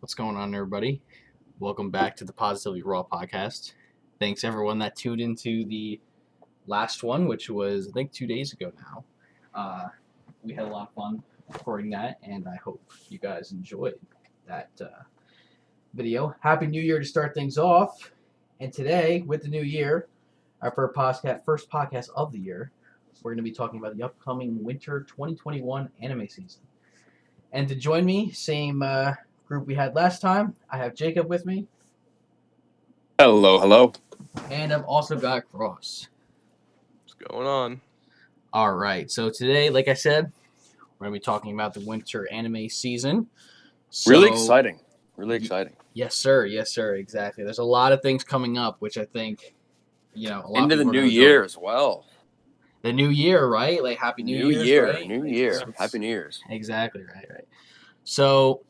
What's going on, everybody? Welcome back to the Positively Raw podcast. Thanks, everyone that tuned into the last one, which was, I think, 2 days ago now. We had a lot of fun recording that, and I hope you guys enjoyed that video. Happy New Year to start things off. And today, with the new year, our first podcast of the year, we're going to be talking about the upcoming winter 2021 anime season. And to join me, same group we had last time, I have Jacob with me. Hello. And I've also got Cross. What's going on? All right, so today, like I said, we're going to be talking about the winter anime season. Really exciting. Yes, sir. Exactly. There's a lot of things coming up, which I think, a lot into of the people new year as well. The new year, right? Like Happy New Year's, Year, right? New Year, Happy New Year's. Exactly, right. So,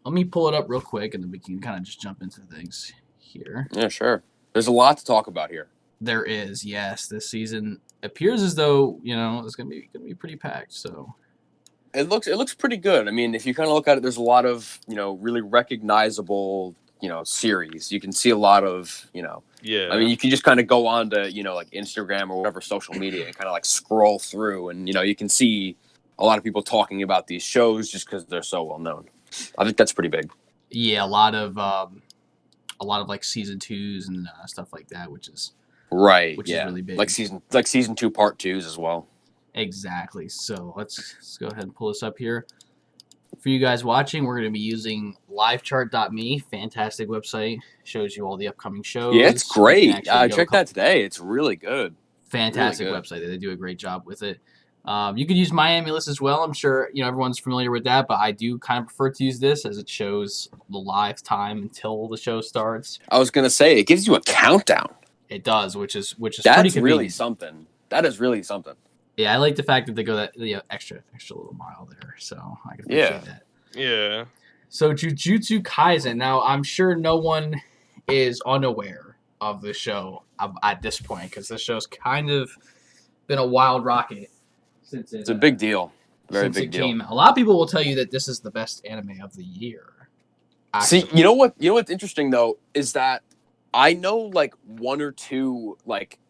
let me pull it up real quick, and then we can kind of just jump into things here. Yeah, sure. There's a lot to talk about here. There is, yes. This season appears as though it's gonna be pretty packed. So, it looks pretty good. I mean, if you kind of look at it, there's a lot of really recognizable series. You can see a lot of Yeah. I mean, you can just kind of go on to like Instagram or whatever social media and kind of like scroll through, and you can see a lot of people talking about these shows just because they're so well known. I think that's pretty big. Yeah, a lot of like season 2s and stuff like that, which is right. Which is really big. Like season 2 part 2s as well. Exactly. So let's go ahead and pull this up here. For you guys watching, we're going to be using livechart.me. Fantastic website. Shows you all the upcoming shows. Yeah, it's great. I checked that today. It's really good. Fantastic really good. website. They do a great job with it. You could use Miami List as well. I'm sure everyone's familiar with that, but I do kind of prefer to use this as it shows the live time until the show starts. I was going to say, it gives you a countdown. It does, which is That's pretty convenient. really something. That is really something. Yeah, I like the fact that they go that extra little mile there, so I can appreciate that. Yeah. So Jujutsu Kaisen. Now, I'm sure no one is unaware of the show at this point because this show's kind of been a wild rocket since it's a big deal. Very big deal. Came out. A lot of people will tell you that this is the best anime of the year. Actually. See, you know what's interesting though is that I know like one or two like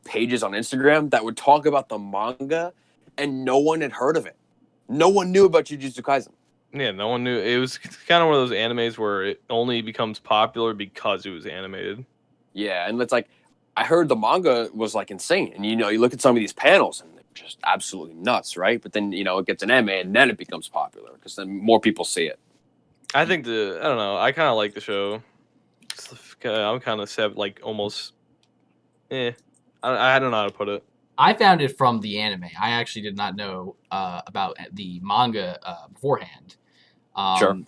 pages on Instagram that would talk about the manga and no one had heard of it. No one knew about Jujutsu Kaisen. Yeah, no one knew. It was kind of one of those animes where it only becomes popular because it was animated. Yeah, and it's like I heard the manga was like insane, and you look at some of these panels and they're just absolutely nuts, right? But then it gets an anime and then it becomes popular because then more people see it. I think I don't know. I kind of like the show. I'm kind of sad, like almost. I don't know how to put it. I found it from the anime. I actually did not know about the manga beforehand. Sure.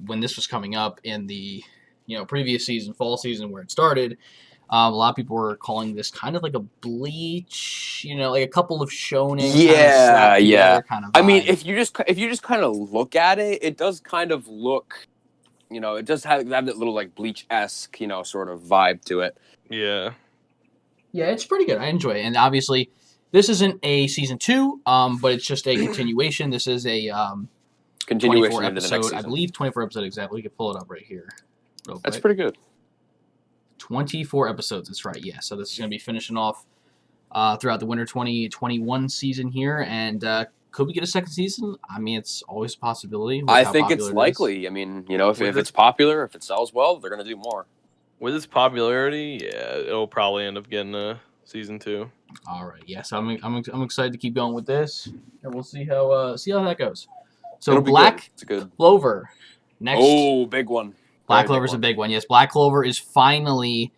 When this was coming up in the previous season, fall season where it started, a lot of people were calling this kind of like a Bleach, like a couple of shonen. Yeah. Kind of I mean, if you just kind of look at it, it does kind of look, it does have that little like Bleach-esque, sort of vibe to it. Yeah. Yeah, it's pretty good. I enjoy it. And obviously, this isn't a season 2, but it's just a continuation. This is a continuation 24 into episode, the next season. I believe 24 episode exactly. We can pull it up right here. That's pretty good. 24 episodes, that's right, yeah. So this is going to be finishing off throughout the winter 2021 season here. And could we get a second season? I mean, it's always a possibility. I think it's likely. I mean, if it's popular, if it sells well, they're going to do more. With its popularity, yeah, it'll probably end up getting a season 2. All right, yeah. So I'm excited to keep going with this, and we'll see how that goes. So Black Clover, next. Oh, big one. Black Clover's a big one. Yes, Black Clover is finally,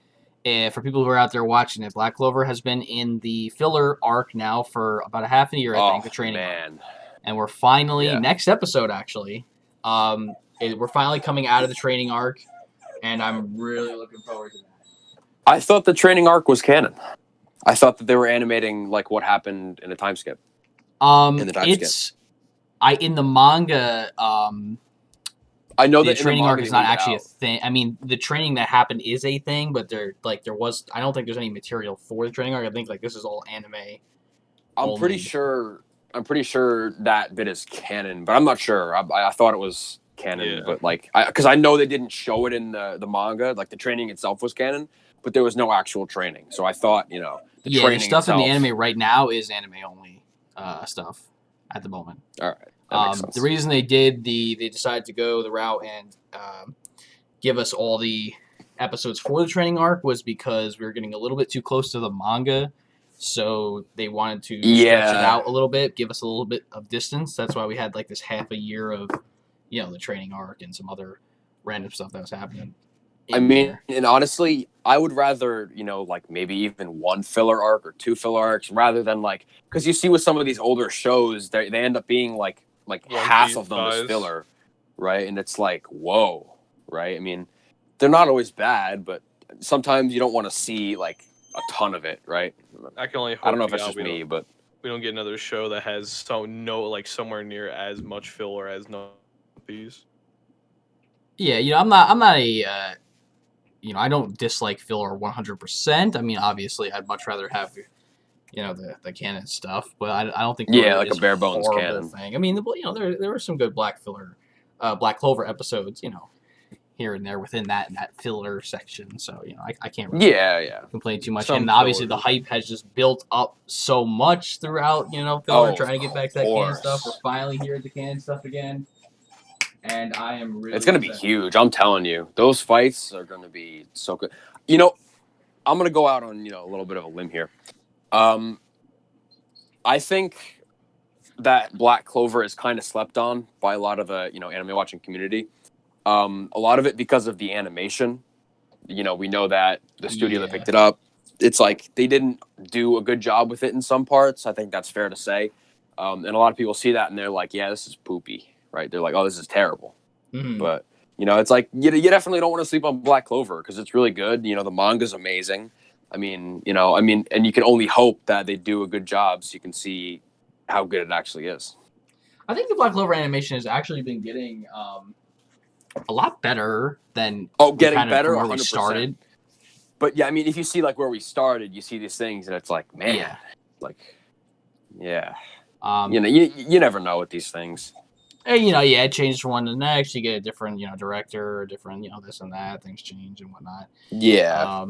for people who are out there watching it, Black Clover has been in the filler arc now for about a half a year, I think, the training arc. And we're finally next episode actually. We're finally coming out of the training arc. And I'm really looking forward to that. I thought the training arc was canon. I thought that they were animating like what happened in a time skip. In the manga. I know the training arc is not actually a thing. I mean, the training that happened is a thing, but there was. I don't think there's any material for the training arc. I think this is all anime. I'm pretty sure that bit is canon, but I'm not sure. I thought it was canon, Yeah. but like, because I know they didn't show it in the manga. Like the training itself was canon, but there was no actual training. So I thought, the The training stuff in itself, the anime right now is anime only stuff at the moment. All right, that makes sense. The reason they decided to go the route and give us all the episodes for the training arc was because we were getting a little bit too close to the manga, so they wanted to stretch it out a little bit, give us a little bit of distance. That's why we had like this half a year of, the training arc and some other random stuff that was happening. I mean, and honestly, I would rather, like maybe even one filler arc or two filler arcs rather than like, because you see with some of these older shows, they end up being like half of them is filler, right? And it's like, whoa, right? I mean, they're not always bad, but sometimes you don't want to see like a ton of it, right? I can only hope I don't know if it's just me, but we don't get another show that has somewhere near as much filler as none of these. Yeah, I'm not a I don't dislike filler 100%. I mean, obviously, I'd much rather have the canon stuff, but I don't think filler like is a bare bones canon thing. I mean, there were some good Black Clover episodes, here and there within that filler section. So I can't really complain too much. And obviously, the hype has just built up so much throughout filler, trying to get back to that canon stuff. We're finally here at the canon stuff again. And I am really. It's going to be huge. I'm telling you. Those fights are going to be so good. I'm going to go out on, a little bit of a limb here. I think that Black Clover is kind of slept on by a lot of the, anime watching community. A lot of it because of the animation. We know that the studio that picked it up, it's like they didn't do a good job with it in some parts. I think that's fair to say. And a lot of people see that and they're like, yeah, this is poopy. Right, they're like, "Oh, this is terrible," but it's like you definitely don't want to sleep on Black Clover because it's really good. The manga's amazing. I mean, and you can only hope that they do a good job so you can see how good it actually is. I think the Black Clover animation has actually been getting a lot better than getting better from where we started. But yeah, I mean, if you see like where we started, you see these things, and it's like, man, you never know with these things. And, it changes from one to the next. You get a different, director, different, this and that. Things change and whatnot. Yeah.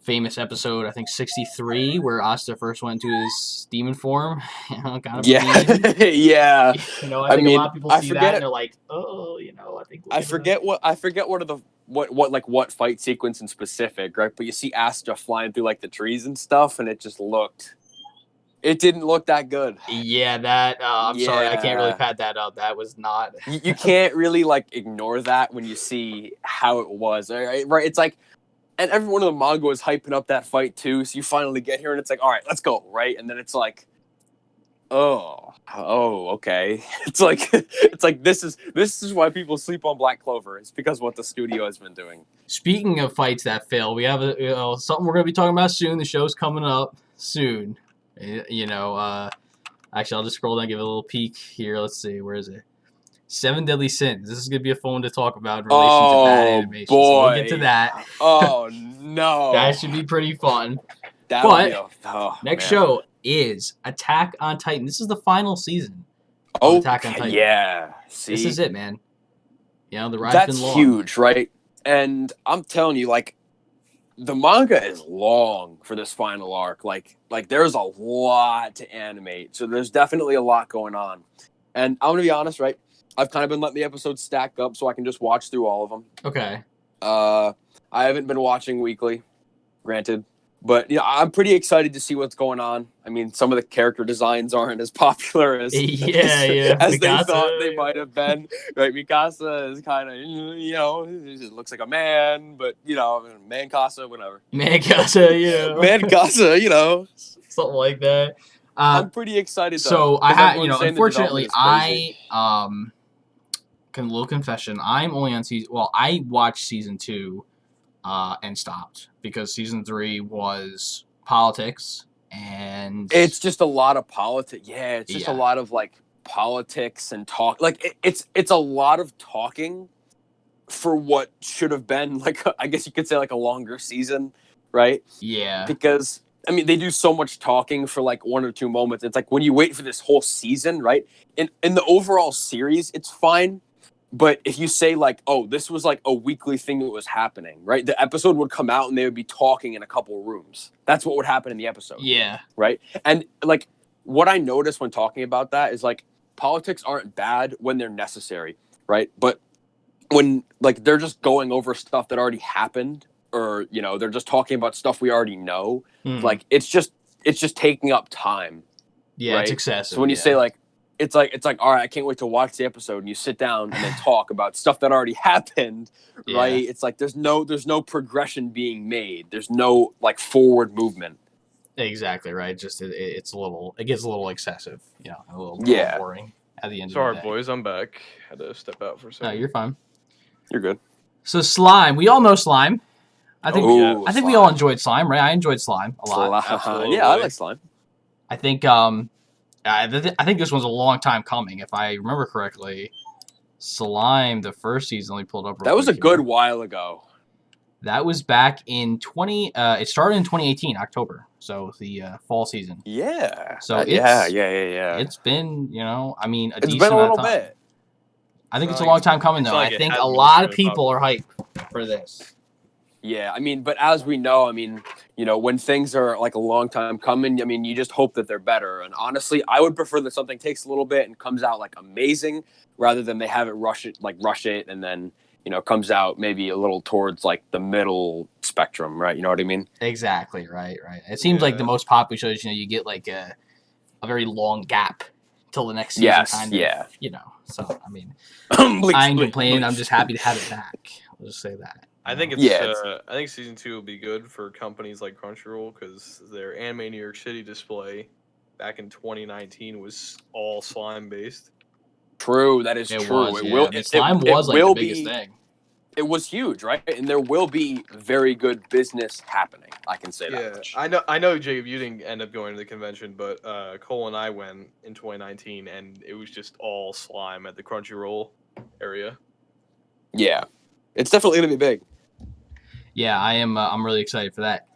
Famous episode, I think 63, where Asta first went to his demon form. Kind of. Yeah. Yeah. I think a lot of people see that and they're like, oh, I think. I forget what fight sequence in specific, right? But you see Asta flying through like the trees and stuff, and it just looked. It didn't look that good. Yeah, that. I'm sorry, I can't really pad that up. That was not. You can't really like ignore that when you see how it was. Right? It's like, and everyone in the manga was hyping up that fight too. So you finally get here, and it's like, all right, let's go, right? And then it's like, oh, okay. It's like this is why people sleep on Black Clover. It's because of what the studio has been doing. Speaking of fights that fail, we have something we're going to be talking about soon. The show's coming up soon. Actually, I'll just scroll down and give it a little peek here. Let's see, where is it? 7 Deadly Sins. This is going to be a fun one to talk about in relation to that animation. Boy. So we'll get to that. Oh, no. That should be pretty fun. Next show is Attack on Titan. This is the final season of Attack on Titan. Yeah. See? This is it, man. The ride's been long. That's huge, right? And I'm telling you, like, the manga is long for this final arc. Like there's a lot to animate. So there's definitely a lot going on. And I'm going to be honest, right? I've kind of been letting the episodes stack up so I can just watch through all of them. Okay. I haven't been watching weekly, granted. But I'm pretty excited to see what's going on. I mean, some of the character designs aren't as popular as they thought they might have been. Right, Mikasa is kind of it looks like a man, but man Casa, whatever. Man Casa, Man Casa, something like that. I'm pretty excited. Though, so I have, unfortunately, I a little confession. I'm only on season. Well, I watched season 2. And stopped because season 3 was politics, and it's just a lot of politics. Yeah, it's just a lot of like politics and talk. Like it's a lot of talking for what should have been like I guess you could say like a longer season, right? Yeah, because I mean they do so much talking for like 1 or 2 moments. It's like when you wait for this whole season, right? In the overall series, it's fine. But if you say like, oh, this was like a weekly thing that was happening, right? The episode would come out and they would be talking in a couple of rooms. That's what would happen in the episode. Yeah. Right. And like what I noticed when talking about that is like politics aren't bad when they're necessary. Right. But when like they're just going over stuff that already happened, or, you know, they're just talking about stuff we already know, like it's just taking up time. Yeah, right? it's excessive. So when you say like, it's like, all right, I can't wait to watch the episode, and you sit down and then talk about stuff that already happened, right? It's like there's no progression being made. There's no like forward movement. Exactly right. Just it gets a little excessive, you know, a little boring at the end Sorry, of the day. boys, I'm back. Had to step out for a second. No, you're fine. You're good. So slime, we all know slime. I think slime. we all enjoyed slime, right? I enjoyed slime a lot. Absolutely. Yeah, I like slime. I think I think this one's a long time coming. If I remember correctly, slime the first season we pulled up. That was a good while ago. That was back in it started in 2018 October, so the fall season. Yeah. So yeah. It's been, you know, I mean, it's been a little bit. I think it's a long time coming though. I think a lot of people are hyped for this. Yeah, I mean, but as we know, I mean, you know, when things are like a long time coming, I mean, you just hope that they're better. And honestly, I would prefer that something takes a little bit and comes out like amazing, rather than they have it rush it, and then, you know, comes out maybe a little towards like the middle spectrum, right? You know what I mean? Exactly, right. It seems like the most popular shows, you know, you get like a very long gap till the next season. Yes, kind yeah. Of, you know, so I mean, I ain't complaining. I'm just happy to have it back. I'll just say that. I think I think season 2 will be good for companies like Crunchyroll, because their Anime New York City display back in 2019 was all slime based. True, that is true. Slime was like the biggest thing. It was huge, right? And there will be very good business happening. I can say that much. I know, Jacob, you didn't end up going to the convention, but Kole and I went in 2019, and it was just all slime at the Crunchyroll area. Yeah, it's definitely gonna be big. Yeah, I am. I'm really excited for that.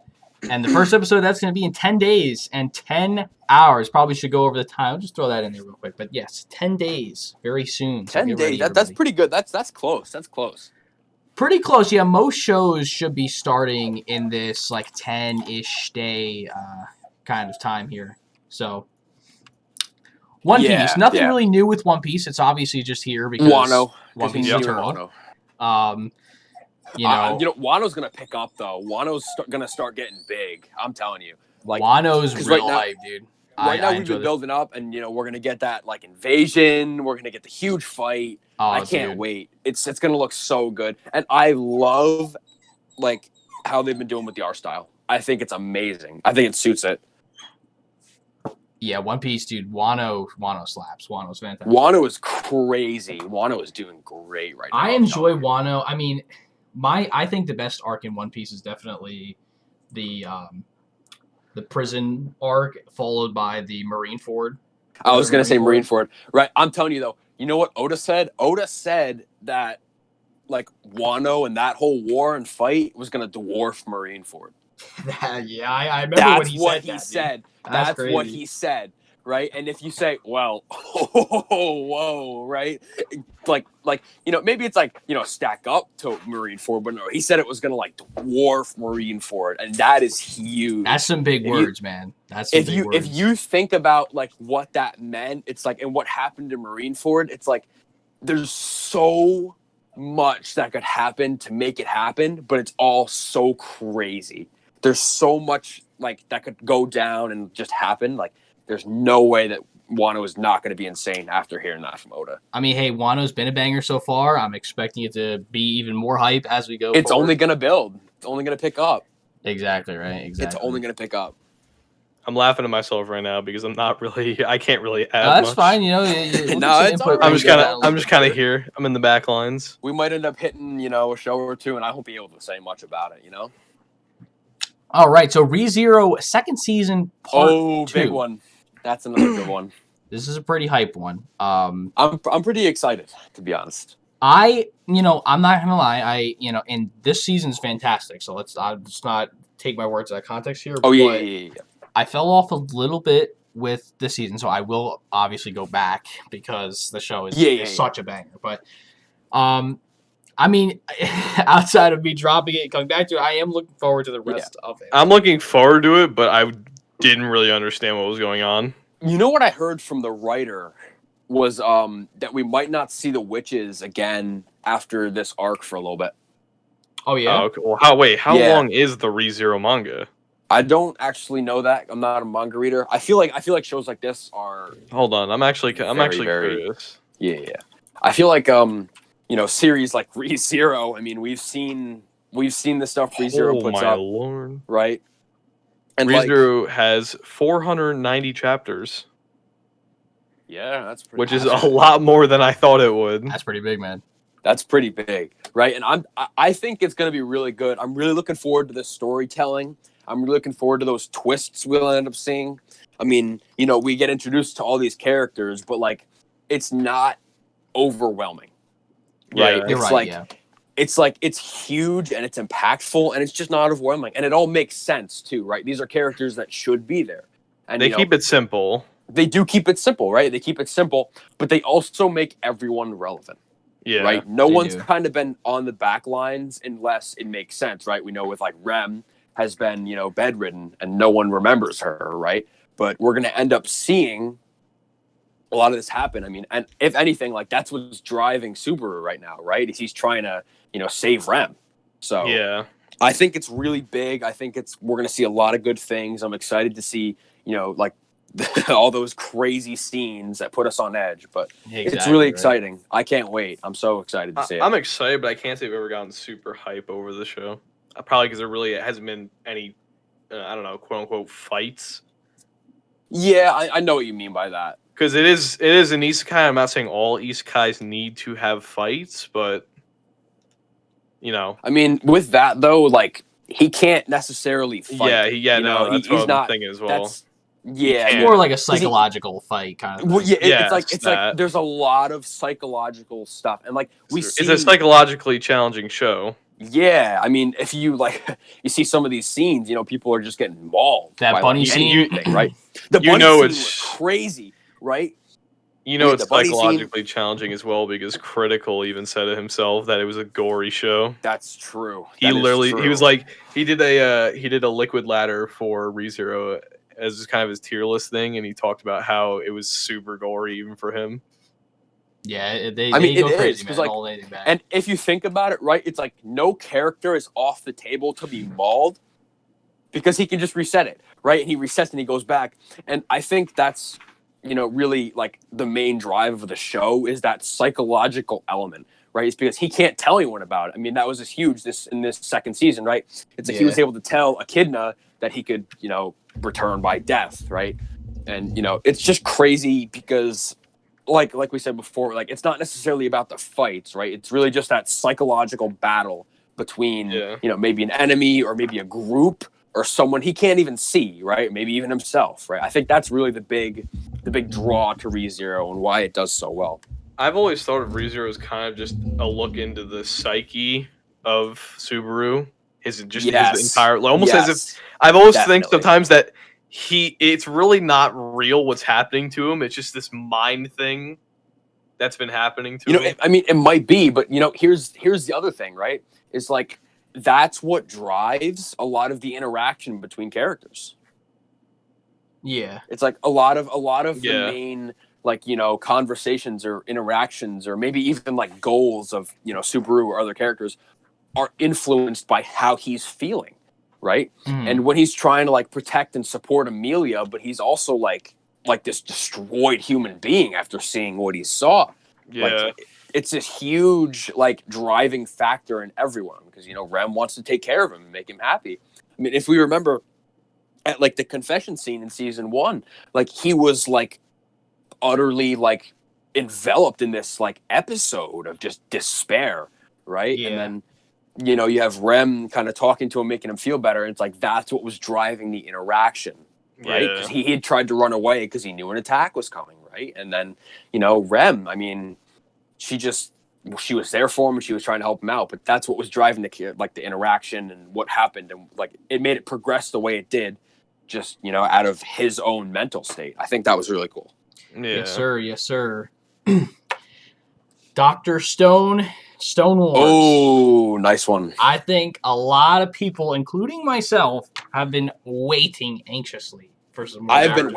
And the first episode, that's going to be in 10 days and 10 hours. Probably should go over the time. I'll just throw that in there real quick. But yes, 10 days, very soon. 10 days. That's pretty good. That's close. That's close. Pretty close. Yeah, most shows should be starting in this like 10-ish day kind of time here. So One Piece. Nothing really new with One Piece. It's obviously just here because One Piece is eternal. You know, Wano's gonna pick up though. Wano's gonna start getting big. I'm telling you, like Wano's real hype, dude. Right now we've been building up, and we're gonna get that like invasion. We're gonna get the huge fight. I can't wait. It's gonna look so good, and I love like how they've been doing with the art style. I think it's amazing. I think it suits it. Yeah, One Piece, dude. Wano slaps. Wano's fantastic. Wano is crazy. Wano is doing great right now. I enjoy Wano. I mean, I think the best arc in One Piece is definitely the prison arc, followed by the Marineford. I was gonna say Marineford. Right. I'm telling you though, you know what Oda said? Oda said that like Wano and that whole war and fight was gonna dwarf Marineford. Yeah, I remember when he said that. That's what he said. Right. And if you say, well, whoa, right? Like, maybe it's like, stack up to Marineford, but no, he said it was going to like dwarf Marineford. And that is huge. That's some big words, man. That's some big words. If you think about like what that meant, it's like, and what happened to Marineford, it's like, there's so much that could happen to make it happen, but it's all so crazy. There's so much like that could go down and just happen. Like, there's no way that Wano is not going to be insane after hearing that from Oda. I mean, hey, Wano's been a banger so far. I'm expecting it to be even more hype as we go It's forward. only going to build. It's only going to pick up. Exactly, right? Exactly. It's only going to pick up. I'm laughing at myself right now because I can't really add that's much. fine, we'll it's all right. I'm just kind of here. I'm in the back lines. We might end up hitting, a show or two, and I won't be able to say much about it, All right, so ReZero second season part 2. Big one. That's another good one. This is a pretty hype one. I'm pretty excited, to be honest. I'm not gonna lie. And this season's fantastic. So let's not take my words out of context here. Yeah. I fell off a little bit with this season, so I will obviously go back because the show is such a banger. But I mean, outside of me dropping it and coming back to it, I am looking forward to the rest of it. I'm looking forward to it, but I didn't really understand what was going on. You know what I heard from the writer was that we might not see the witches again after this arc for a little bit. Oh yeah. Oh, okay. Well, how Yeah. long is the ReZero manga? I don't actually know that. I'm not a manga reader. I feel like shows like this are Hold on, I'm actually very curious. yeah. I feel like series like ReZero. I mean, we've seen the stuff ReZero Oh puts my up, lord! right? And ReZero has 490 chapters, yeah, that's pretty. which is a lot more than I thought it would. That's pretty big, man. That's pretty big, right? And I think it's going to be really good. I'm really looking forward to the storytelling. I'm really looking forward to those twists we'll end up seeing. I mean, we get introduced to all these characters, but like, it's not overwhelming, right? Yeah. You're It's right. Yeah. it's huge and it's impactful and it's just not overwhelming, and it all makes sense too, right? These are characters that should be there, and They keep it simple. They do keep it simple, right? They keep it simple, but they also make everyone relevant. Yeah. Right. No they one's do. kind of been on the back lines unless it makes sense, right? We know with like Rem has been, bedridden and no one remembers her, right? But we're going to end up seeing a lot of this happen. I mean, and if anything, like that's what's driving Subaru right now, right? Is he's trying to, save Rem. So Yeah. I think it's really big. I think we're going to see a lot of good things. I'm excited to see, like all those crazy scenes that put us on edge, but it's really exciting. I can't wait. I'm so excited to see it. I'm excited, but I can't say I've ever gotten super hype over the show. Probably because it hasn't been any, I don't know, quote unquote fights. Yeah, I know what you mean by that. Because it is an isekai. I'm not saying all isekais need to have fights, but I mean, with that though, like he can't necessarily fight. That's what I'm thinking as well. It's more like a psychological fight kind of thing. Well, yeah, Yeah, it's like there's a lot of psychological stuff, and like it's a psychologically challenging show. Yeah, I mean, if you you see some of these scenes, people are just getting mauled. That bunny scene, right? The bunny scene was crazy, right? It's psychologically challenging as well because Critical even said it himself that it was a gory show. That's true. He was like he did a liquid ladder for ReZero as kind of his tier list thing, and he talked about how it was super gory even for him. Yeah, they go crazy, man. Like, and if you think about it, right, it's like no character is off the table to be mauled because he can just reset it, right? And he resets and he goes back. And I think that's, really like the main drive of the show is that psychological element, right? It's because he can't tell anyone about it. I mean, that was huge in this second season, right? It's like he was able to tell Echidna that he could, return by death, right? And, it's just crazy because like we said before, like it's not necessarily about the fights, right? It's really just that psychological battle between, maybe an enemy or maybe a group or someone he can't even see, right? Maybe even himself, right? I think that's really the big draw to ReZero and why it does so well. I've always thought of ReZero as kind of just a look into the psyche of Subaru. His entire, almost as if I've always think sometimes that it's really not real what's happening to him. It's just this mind thing that's been happening to him. I mean, it might be, but here's the other thing, right? It's like that's what drives a lot of the interaction between characters. Yeah, it's like a lot of the main conversations or interactions or maybe even like goals of Subaru or other characters are influenced by how he's feeling, right? And when he's trying to protect and support Amelia, but he's also like this destroyed human being after seeing what he saw. It's a huge driving factor in everyone because Rem wants to take care of him and make him happy. I mean, if we remember at the confession scene in season 1, he was utterly enveloped in this episode of just despair, right? And then you have Rem kind of talking to him, making him feel better. And it's that's what was driving the interaction, right? Because he had tried to run away because he knew an attack was coming, right? And then, Rem, I mean, she was there for him and she was trying to help him out. But that's what was driving the interaction and what happened. And it made it progress the way it did, just, out of his own mental state. I think that was really cool. Yeah. Yes, sir. Dr. Stone Stone Wars. Oh, nice one. I think a lot of people, including myself, have been waiting anxiously for some more. I've been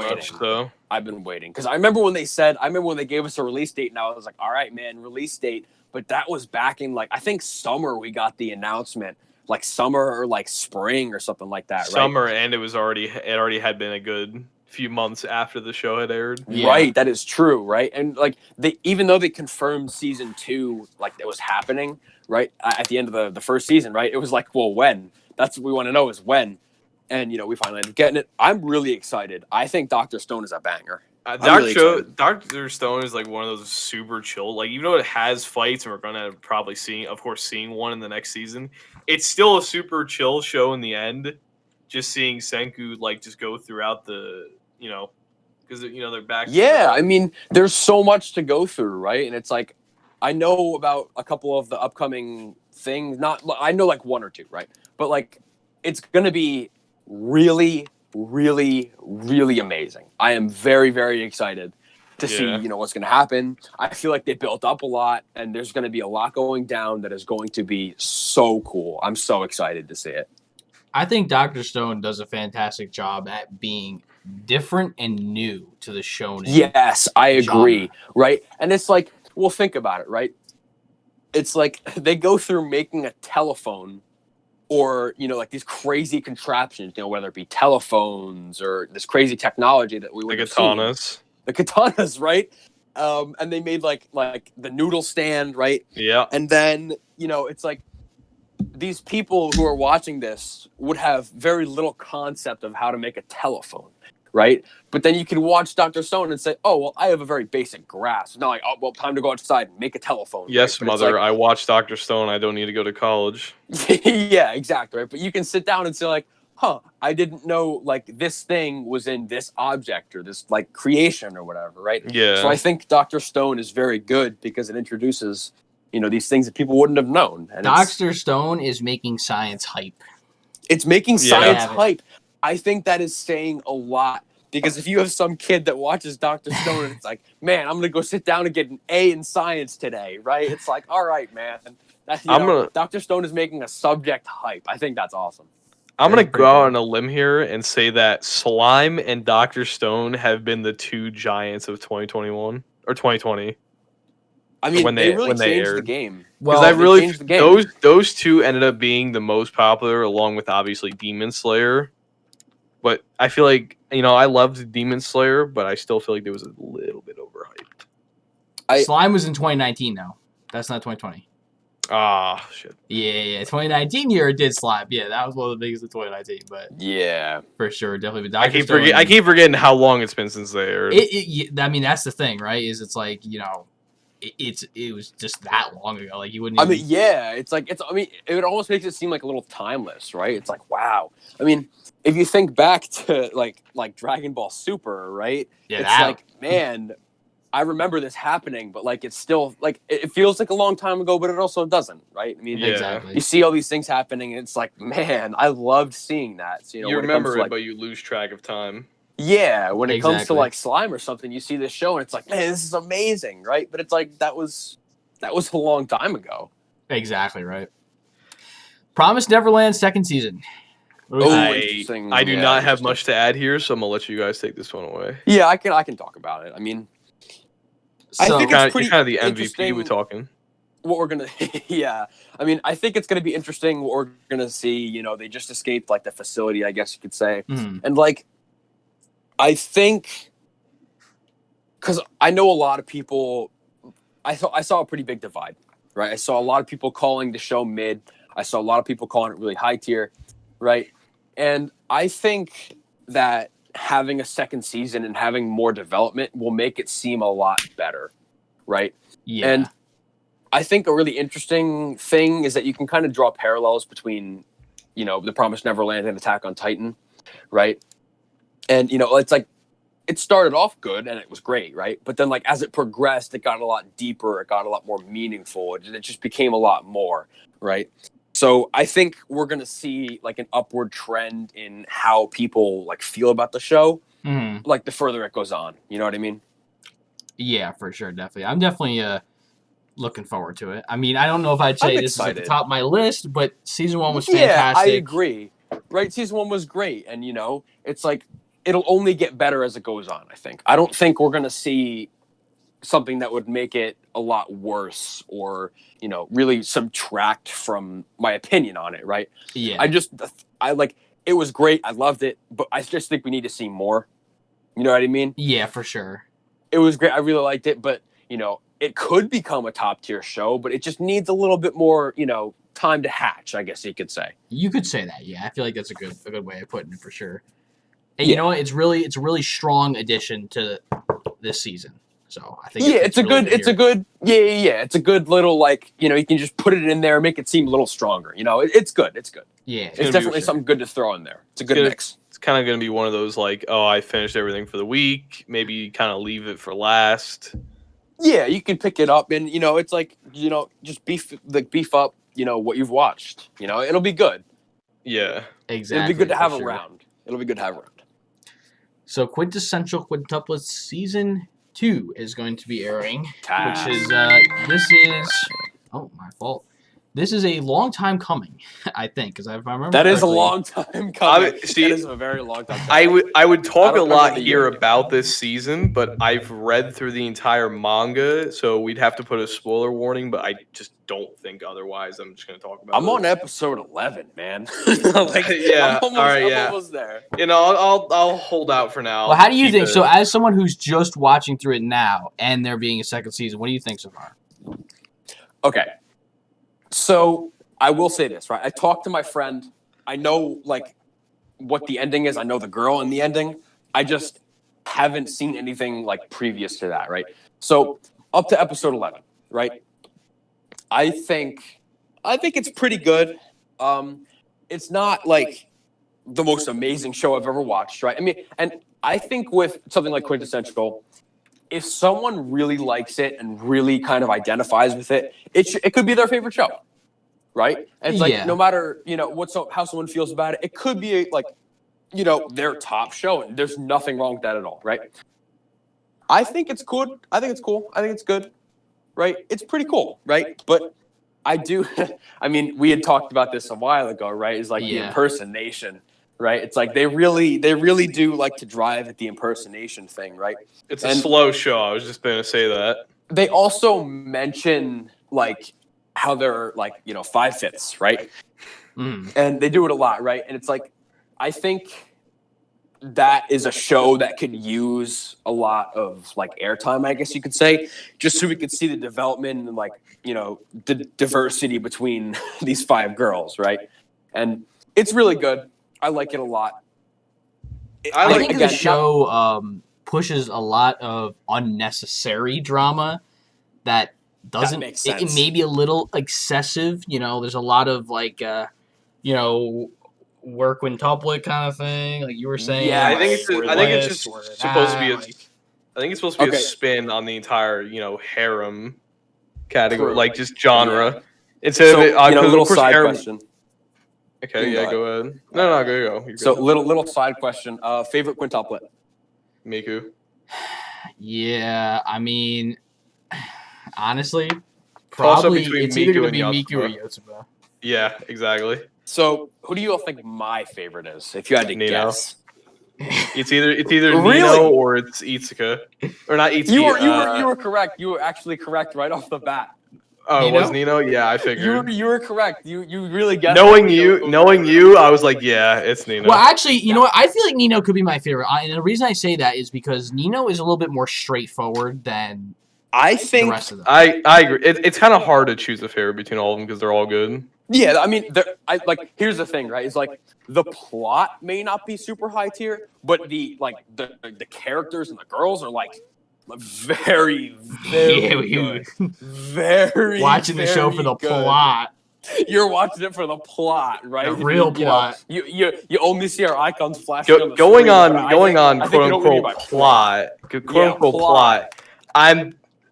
waiting because I remember when they gave us a release date, and I was like, all right, man, release date. But that was back in I think summer we got the announcement, like summer or like spring or something like that, right? Summer, and it already had been a good few months after the show had aired. Yeah. Right, that is true, right? And like even though they confirmed season 2, like it was happening, right? At the end of the first season, right? It was like, well, when? That's what we want to know is when. And we finally ended up getting it. I'm really excited. I think Dr. Stone is a banger. Dr. Stone is like one of those super chill. Like even though it has fights, and we're gonna probably seeing one in the next season, it's still a super chill show in the end. Just seeing Senku like just go throughout the because they're back. Yeah, I mean, there's so much to go through, right? And it's like, I know about a couple of the upcoming things. I know like one or two, right? But like, it's gonna be really, really, really amazing. I am very, very excited to see what's gonna happen. I feel like they built up a lot, and there's gonna be a lot going down that is going to be so cool. I'm so excited to see it. I think Dr. Stone does a fantastic job at being different and new to the shonen. Yes, I agree, right? And it's like, well, think about it, right? It's like they go through making a telephone or, like these crazy contraptions, whether it be telephones or this crazy technology that we would have seen. The katanas, right? And they made like the noodle stand, right? Yeah. And then, it's like, these people who are watching this would have very little concept of how to make a telephone, right? But then you can watch Dr. Stone and say, oh, well, I have a very basic grasp. Now, time to go outside and make a telephone. Yes, right? mother, I watched Dr. Stone. I don't need to go to college. Yeah, exactly, right? But you can sit down and say, like, I didn't know, like, this thing was in this object or this, like, creation or whatever, right? Yeah. So I think Dr. Stone is very good because it introduces these things that people wouldn't have known. And Dr. Stone is making science hype. It's making science hype. I think that is saying a lot because if you have some kid that watches Dr. Stone and it's like, man, I'm going to go sit down and get an A in science today, right? It's like, all right, man. Dr. Stone is making a subject hype. I think that's awesome. I'm going to go out on a limb here and say that Slime and Dr. Stone have been the two giants of 2021 or 2020. I mean, they really changed the game. Because those two ended up being the most popular, along with obviously Demon Slayer. But I feel like I loved Demon Slayer, but I still feel like there was a little bit overhyped. Slime was in 2019 now. That's not 2020. Ah, shit. Yeah. 2019 year it did slap. Yeah, that was one of the biggest of 2019. But yeah, for sure, definitely. But I keep forgetting how long it's been since they aired. I mean, that's the thing, right? Is it's like it was just that long ago. Like you wouldn't. I mean, yeah, it's like I mean, it almost makes it seem like a little timeless, right? It's like, wow. I mean, if you think back to like Dragon Ball Super, right? Yeah, it's like, man, I remember this happening, but like it's still like it feels like a long time ago, but it also doesn't, right? I mean, exactly. You see all these things happening, and it's like, man, I loved seeing that. So, you remember it, but you lose track of time. Yeah, when it comes to like Slime or something, you see this show and it's like, man, this is amazing, right? But it's like that was a long time ago. Exactly right. Promised Neverland second season. I do not have much to add here, so I'm gonna let you guys take this one away. Yeah, I can talk about it. I mean, I think it's pretty kind of the MVP we're talking. What we're gonna, yeah. I mean, I think it's gonna be interesting what we're gonna see. They just escaped like the facility, I guess you could say, and like. I think, because I know a lot of people, I saw a pretty big divide, right? I saw a lot of people calling the show mid. I saw a lot of people calling it really high tier, right? And I think that having a second season and having more development will make it seem a lot better, right? Yeah. And I think a really interesting thing is that you can kind of draw parallels between, The Promised Neverland and Attack on Titan, right? And, it's like, it started off good and it was great, right? But then, like, as it progressed, it got a lot deeper. It got a lot more meaningful. It just became a lot more, right? So I think we're going to see, like, an upward trend in how people, like, feel about the show, like, the further it goes on. You know what I mean? Yeah, for sure, definitely. I'm definitely looking forward to it. I mean, I don't know if I'd say this is at the top of my list, but season 1 was fantastic. Yeah, I agree. Right, season 1 was great, and it's like it'll only get better as it goes on. I don't think we're gonna see something that would make it a lot worse or really subtract from my opinion on it. Right? Yeah. I like it was great. I loved it, but I just think we need to see more. You know what I mean? Yeah, for sure. It was great. I really liked it, but it could become a top tier show, but it just needs a little bit more, time to hatch, I guess you could say. You could say that, yeah. I feel like that's a good way of putting it for sure. And you know what? It's a really strong addition to this season. So I think it's a good little you can just put it in there, make it seem a little stronger. It's good. It's good. Yeah, it's definitely something good to throw in there. It's a good mix. It's kind of going to be one of those I finished everything for the week. Maybe kind of leave it for last. Yeah, you can pick it up, and it's just beef up, what you've watched. It'll be good. Yeah, exactly. It'll be good to have around. It'll be good to have around. So, Quintessential Quintuplets Season 2 is going to be airing, which is my fault. This is a long time coming, I think, because if I remember that is a long time coming. That is a very long time coming. I would talk a lot here about this season, but I've read through the entire manga, so we'd have to put a spoiler warning. But I just don't think otherwise. I'm just going to talk about. I'm on episode 11, man. Yeah, I'm almost there. I'll hold out for now. Well, how do you think? So, as someone who's just watching through it now, and there being a second season, what do you think so far? Okay. So I will say this, right? I talked to my friend. I know what the ending is. I know the girl in the ending. I just haven't seen anything previous to that, right? So up to episode 11, right? I think it's pretty good. It's not the most amazing show I've ever watched, right? I mean, and I think with something like Quintessential, if someone really likes it and really kind of identifies with it, it could be their favorite show, right? And it's no matter how someone feels about it, it could be their top show, and there's nothing wrong with that at all, right? I think it's good. I think it's cool. I think it's good, right? It's pretty cool, right? But I do. I mean, we had talked about this a while ago, right? It's the impersonation. Right, it's they really do like to drive at the impersonation thing, right? It's a slow show. I was just going to say that. They also mention how they're 5/5, right? And they do it a lot, right? And it's I think that is a show that could use a lot of airtime, I guess you could say, just so we could see the development and the diversity between these 5 girls, right? And it's really good. I like it a lot. I think the show pushes a lot of unnecessary drama that doesn't. That makes sense. It may be a little excessive. There's a lot of work quintuplet kind of thing, like you were saying. Yeah, I think it's just supposed to be a spin on the entire harem category, just genre. Yeah. Instead of it, a little side question. Okay, yeah, go ahead. No, go. You're so good. little side question. Favorite quintuplet? Miku. Yeah, I mean, honestly, probably it's either going to be Miku or Yotsuba. Yeah, exactly. So who do you all think my favorite is? If you had to guess, it's either Nino or it's Itsuka, or not Itsuka. You were correct. You were actually correct right off the bat. Oh, Nino? Was Nino? Yeah, I figured. You were correct. You really guessed. Knowing you, I was like, yeah, it's Nino. Well, actually, you know what? I feel like Nino could be my favorite. And the reason I say that is because Nino is a little bit more straightforward than I think. The rest of them. I agree. It's kind of hard to choose a favorite between all of them because they're all good. Yeah, I mean, here's the thing, right? It's the plot may not be super high tier, but the characters and the girls are very, very good. Very watching the show for the plot. You're watching it for the plot, right? The real plot. You only see our icons flashing on the going screen, on quote unquote plot. Quote unquote plot.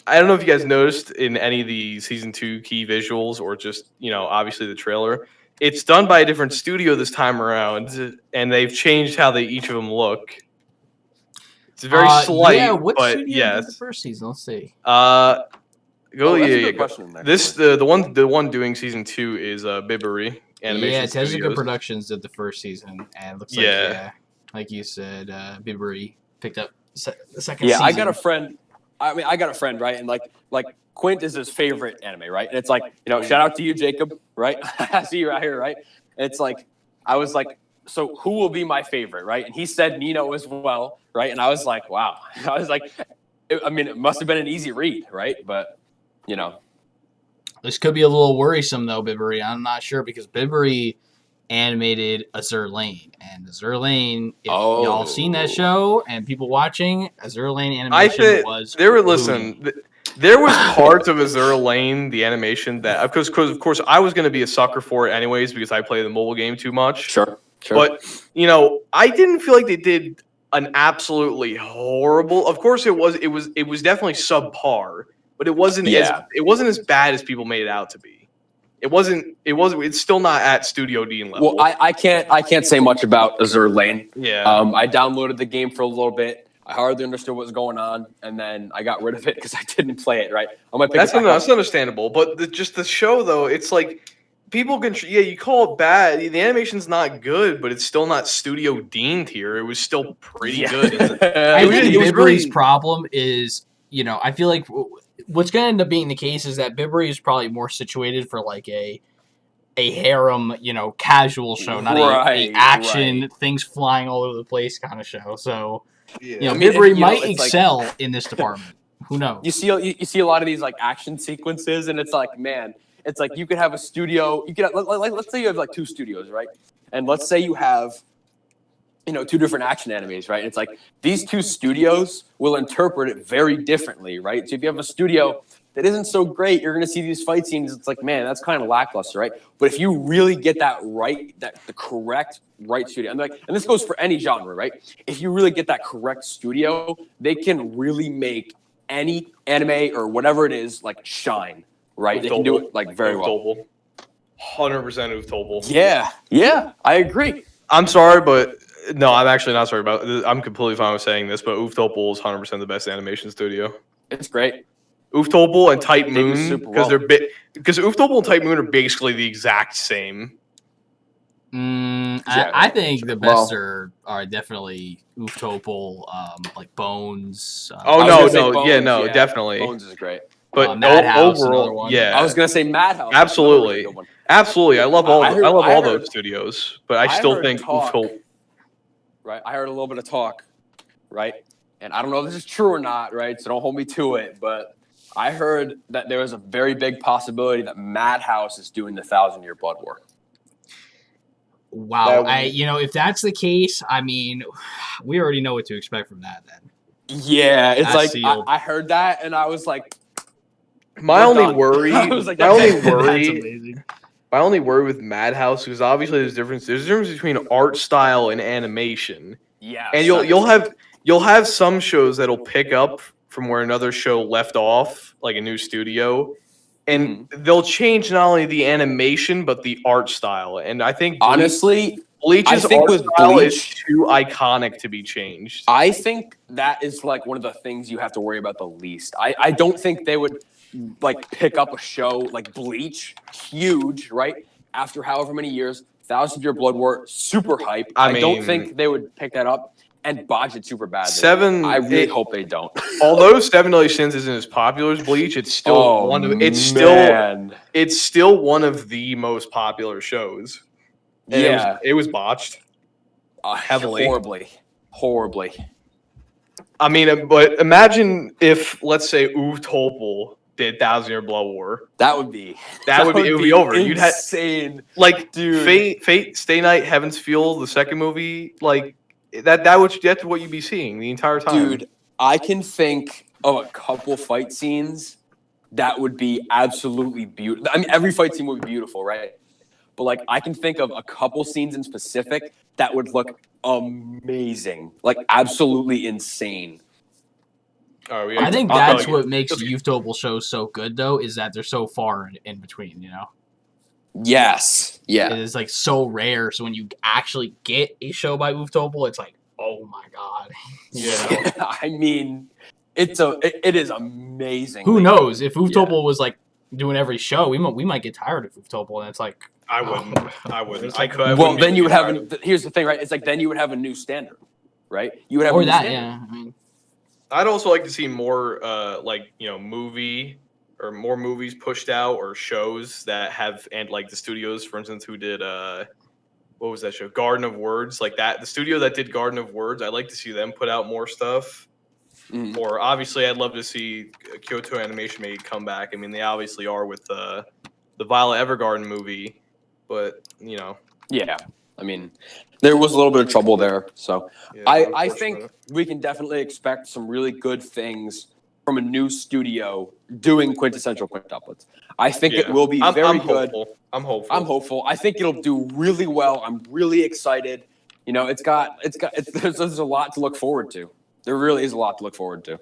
I don't know if you guys noticed in any of the season 2 key visuals or just, obviously the trailer. It's done by a different studio this time around, and they've changed how each of them look. It's very slight, yeah, what but studio yes. did the first season? Let's see. Go, that's a yeah. good question. The one doing season 2 is Bibbery Animation Yeah, Tezuka Studios. Productions did the first season, and it looks like you said, Bibbery picked up the second season. I got a friend. I got a friend, right? And like Quint is his favorite anime, right? And it's like, shout out to you, Jacob, right? I see you right here, right? And it's like, I was like, so who will be my favorite, right? And he said Nino as well, right? And I was like, wow. I was like, it must have been an easy read, right? But, This could be a little worrisome, though, Bibbery. I'm not sure, because Bibbery animated Azur Lane. And Azur Lane, if y'all seen that show and people watching, Azur Lane animation was there was parts of Azur Lane, the animation, that because of course I was going to be a sucker for it anyways because I play the mobile game too much. Sure. But I didn't feel like they did an absolutely horrible. Of course, it was definitely subpar, but it wasn't as bad as people made it out to be. It's still not at Studio Dean level. Well, I can't say much about Azur Lane. Yeah. I downloaded the game for a little bit. I hardly understood what was going on, and then I got rid of it because I didn't play it, right? That's understandable, but just the show, though, it's like people can you call it bad. The animation's not good, but it's still not Studio Dean tier. It was still pretty good. I think Bibbery's problem is, I feel like what's going to end up being the case is that Bibbery is probably more situated for like a harem, casual show, not a action, things flying all over the place kind of show. So, Bibbery might excel in this department. Who knows? You see a lot of these like action sequences, and it's like, man, it's like you could have a studio. You could let's say you have like 2 studios, right? And let's say you have 2 different action animes, right? And it's like these 2 studios will interpret it very differently, right? So if you have a studio that isn't so great, you're going to see these fight scenes. It's like, man, that's kind of lackluster, right? But if you really get that right, the correct right studio, and this goes for any genre, right? If you really get that correct studio, they can really make any anime or whatever it is like shine, right? They can do it like very well. 100% Uftobel. Yeah, I agree. I'm sorry, but no, I'm actually not sorry about it. I'm completely fine with saying this, but Uftobel is 100% the best animation studio. It's great. Uftobel and Type Moon, because Uftobel and Type Moon are basically the exact same. I think the best are definitely Uftobel, like Bones. Definitely. Bones is great. But Madhouse, overall, I was gonna say Madhouse. Absolutely. I love all those studios, but I still think Uftobel. Right, I heard a little bit of talk, right, and I don't know if this is true or not, right. So don't hold me to it, but I heard that there was a very big possibility that Madhouse is doing the 1,000-Year Blood War. Wow, if that's the case, I mean, we already know what to expect from that. Then, yeah, it's that's like I heard that, and I was like, my only worry with Madhouse is obviously there's a difference between art style and animation. Yeah, and you'll have some shows that'll pick up from where another show left off, like a new studio. And they'll change not only the animation but the art style. And I think honestly, Bleach's art style is too iconic to be changed. I think that is like one of the things you have to worry about the least. I don't think they would like pick up a show like Bleach, huge, right? After however many years, 1,000-Year Blood War, super hype. I don't think they would pick that up and botch it super badly. I really hope they don't. Although Seven Deadly Sins isn't as popular as Bleach, it's still it's still one of the most popular shows. And it was botched heavily, horribly. I mean, but imagine if, let's say, Uftobel did 1,000-Year Blood War. It would be over. Insane. You'd have like dude. Fate, Stay Night, Heaven's Feel, the second movie, like. That's what you'd be seeing the entire time. Dude, I can think of a couple fight scenes that would be absolutely beautiful. I mean, every fight scene would be beautiful, right? But like, I can think of a couple scenes in specific that would look amazing, like absolutely insane. I think that's what makes Uftobel shows so good, though, is that they're so far in between, Yes. Yeah. It is like so rare. So when you actually get a show by Uftobel, it's like, oh my god. Yeah. I mean, It is amazing. Who knows if Uftopol was like doing every show, we might get tired of Uftopol, and it's like I wouldn't. I could. Well, then you would have. Here's the thing, right? It's like then you would have a new standard, right? You would have or a new that, standard. yeah. I mean, I'd also like to see more, movie or more movies pushed out or shows that have, and like the studios, for instance, who did what was that show? Garden of Words, like that. The studio that did Garden of Words, I'd like to see them put out more stuff. Mm. Or obviously, I'd love to see Kyoto Animation maybe come back. I mean, they obviously are with the Violet Evergarden movie, but Yeah, I mean, there was a little bit of trouble there. So yeah, I think we can definitely expect some really good things from a new studio doing quintessential quintuplets. I think it will be very good. Hopeful. I'm hopeful. I think it'll do really well. I'm really excited. There's a lot to look forward to. There really is a lot to look forward to.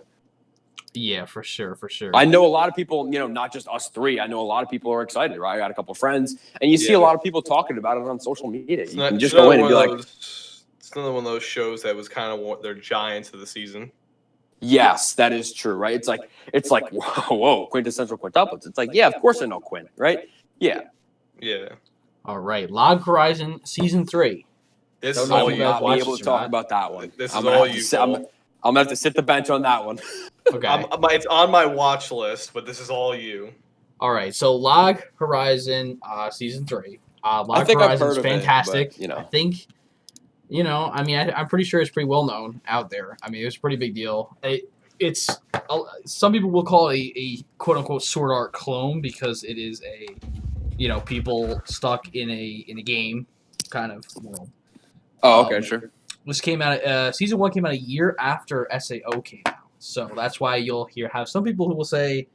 Yeah, for sure. I know a lot of people, not just us three. I know a lot of people are excited, right? I got a couple of friends, and you see a lot of people talking about it on social media. You can just go in and be like, it's another one of those shows that was kind of their giants of the season. Yes, that is true, right? It's like whoa, quintessential quintuplets. It's like, yeah, of course I know Quinn, right? Yeah. All right, Log Horizon Season 3. This is all you. I'll not be able to talk about that one. This is all you. I'm gonna have to sit the bench on that one. Okay. It's on my watch list, but this is all you. All right, so Log Horizon Season 3. Log Horizon is fantastic. But, I think, I mean, I'm pretty sure it's pretty well known out there. I mean, it was a pretty big deal. It's some people will call it a quote unquote Sword Art clone because it is a, people stuck in a game kind of world. Oh, okay, sure. This came out. Season 1 came out a year after SAO came out, so that's why you'll have some people who will say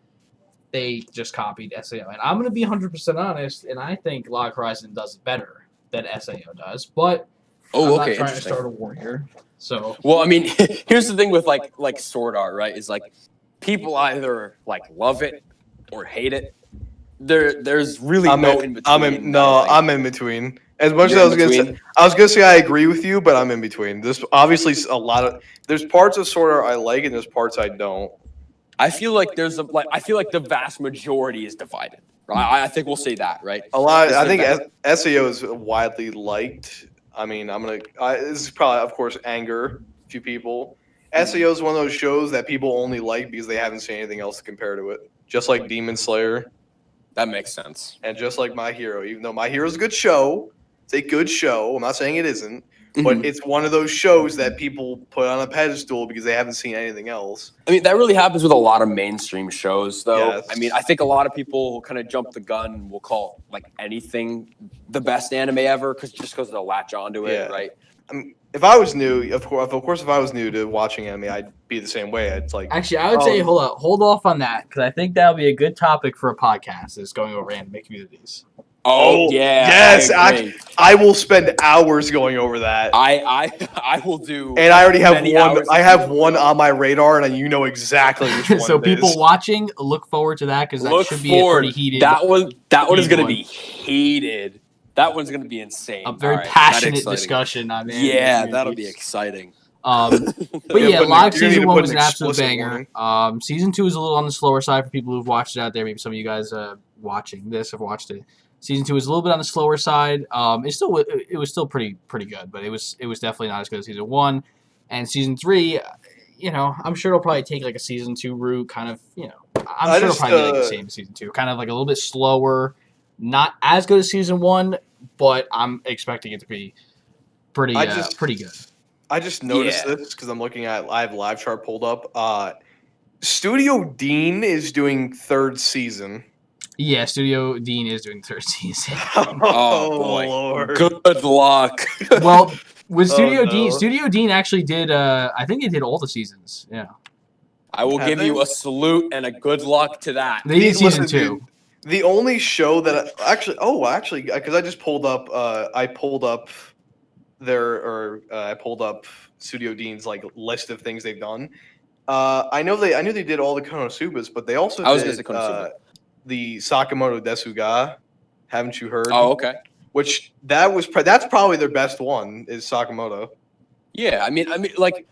they just copied SAO, and I'm gonna be 100% honest, and I think Log Horizon does it better than SAO does, but I'm not trying to start a war here. So, well, I mean, here's the thing with like Sword Art, right? Is like people either like love it or hate it. There's really no in between. I'm in between. As much as I was gonna say I agree with you, but I'm in between. There's obviously there's parts of Sword Art I like and there's parts I don't. I feel like the vast majority is divided. Right? I think we'll say that, right? I think SAO is widely liked. I mean, this is probably, of course, anger a few people. SAO is one of those shows that people only like because they haven't seen anything else to compare to it. Just like Demon Slayer. That makes sense. And just like My Hero, even though My Hero is a good show, it's a good show. I'm not saying it isn't, but it's one of those shows that people put on a pedestal because they haven't seen anything else. I mean, that really happens with a lot of mainstream shows, though. Yes. I mean, I think a lot of people kind of jump the gun and will call like anything the best anime ever because they'll latch onto it, right? I mean, if I was new, of course, if I was new to watching anime, I'd be the same way. It's like actually, I would say hold off on that because I think that would be a good topic for a podcast. Is going over anime communities. Oh yeah! Yes, I will spend hours going over that. I will do. And I already have one. I have one on my radar, and you know exactly which one. So people watching, look forward to that because that should be a pretty heated. That one is going to be heated. That one's going to be insane. A very passionate discussion. I mean, yeah, that'll be exciting. But yeah, Log Season 1 was an absolute banger. Season 2 is a little on the slower side for people who've watched it out there. Maybe some of you guys watching this have watched it. Season 2 is a little bit on the slower side. It was still pretty good, but it was definitely not as good as Season 1. And Season 3, I'm sure it'll probably take like a Season 2 route, kind of, I'm sure it'll probably be like the same as Season 2, kind of like a little bit slower, not as good as Season 1, but I'm expecting it to be pretty good. I just noticed this because I have Live Chart pulled up. Studio Dean is doing 3rd season. Yeah, Studio Dean is doing 3rd season. Oh boy! Lord. Good luck. Well, with Studio Dean actually did. I think they did all the seasons. Yeah. I will give you a salute and a good luck to that. They did Season 2. The only show that because I just pulled up. I pulled up Studio Dean's like list of things they've done. I knew they did all the Konosubas, but they also did the Sakamoto Desuga. Haven't you heard? Oh, okay. Which that's probably their best one is Sakamoto. Yeah, I mean, like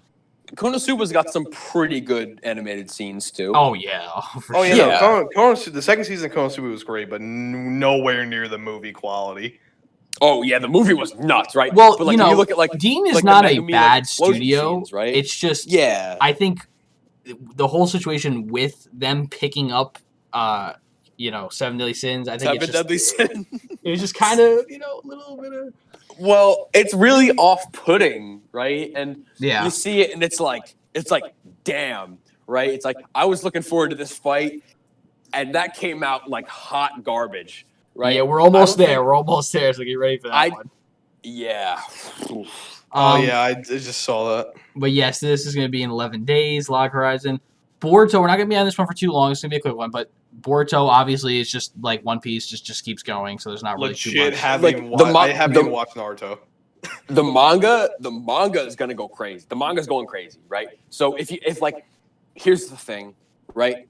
Konosuba's got some pretty good animated scenes too. Oh yeah. Oh yeah, sure. no, the second season of Konosuba was great, but nowhere near the movie quality. Oh yeah, the movie was nuts, right? Well, but like, you look at Dean is like not a Megumi, bad studio, scenes, right? It's just yeah. I think the whole situation with them picking up, Seven Deadly Sins. I think Deadly Sins. It was just kind of a little bit of. Well, it's really off-putting, right? And Yeah. you see it, and it's like, damn, right? It's like I was looking forward to this fight, and that came out like hot garbage, right? Yeah, we're almost there. We're almost there. So get ready for that one. Yeah. Yeah, I just saw that. But yes, this is going to be in 11 days. Log Horizon, Boruto. We're not going to be on this one for too long. It's going to be a quick one, but Boruto obviously is just like One Piece, just keeps going. So there's not really too much. I haven't even watched Naruto. The manga is gonna go crazy. The manga's going crazy, right? So here's the thing, right?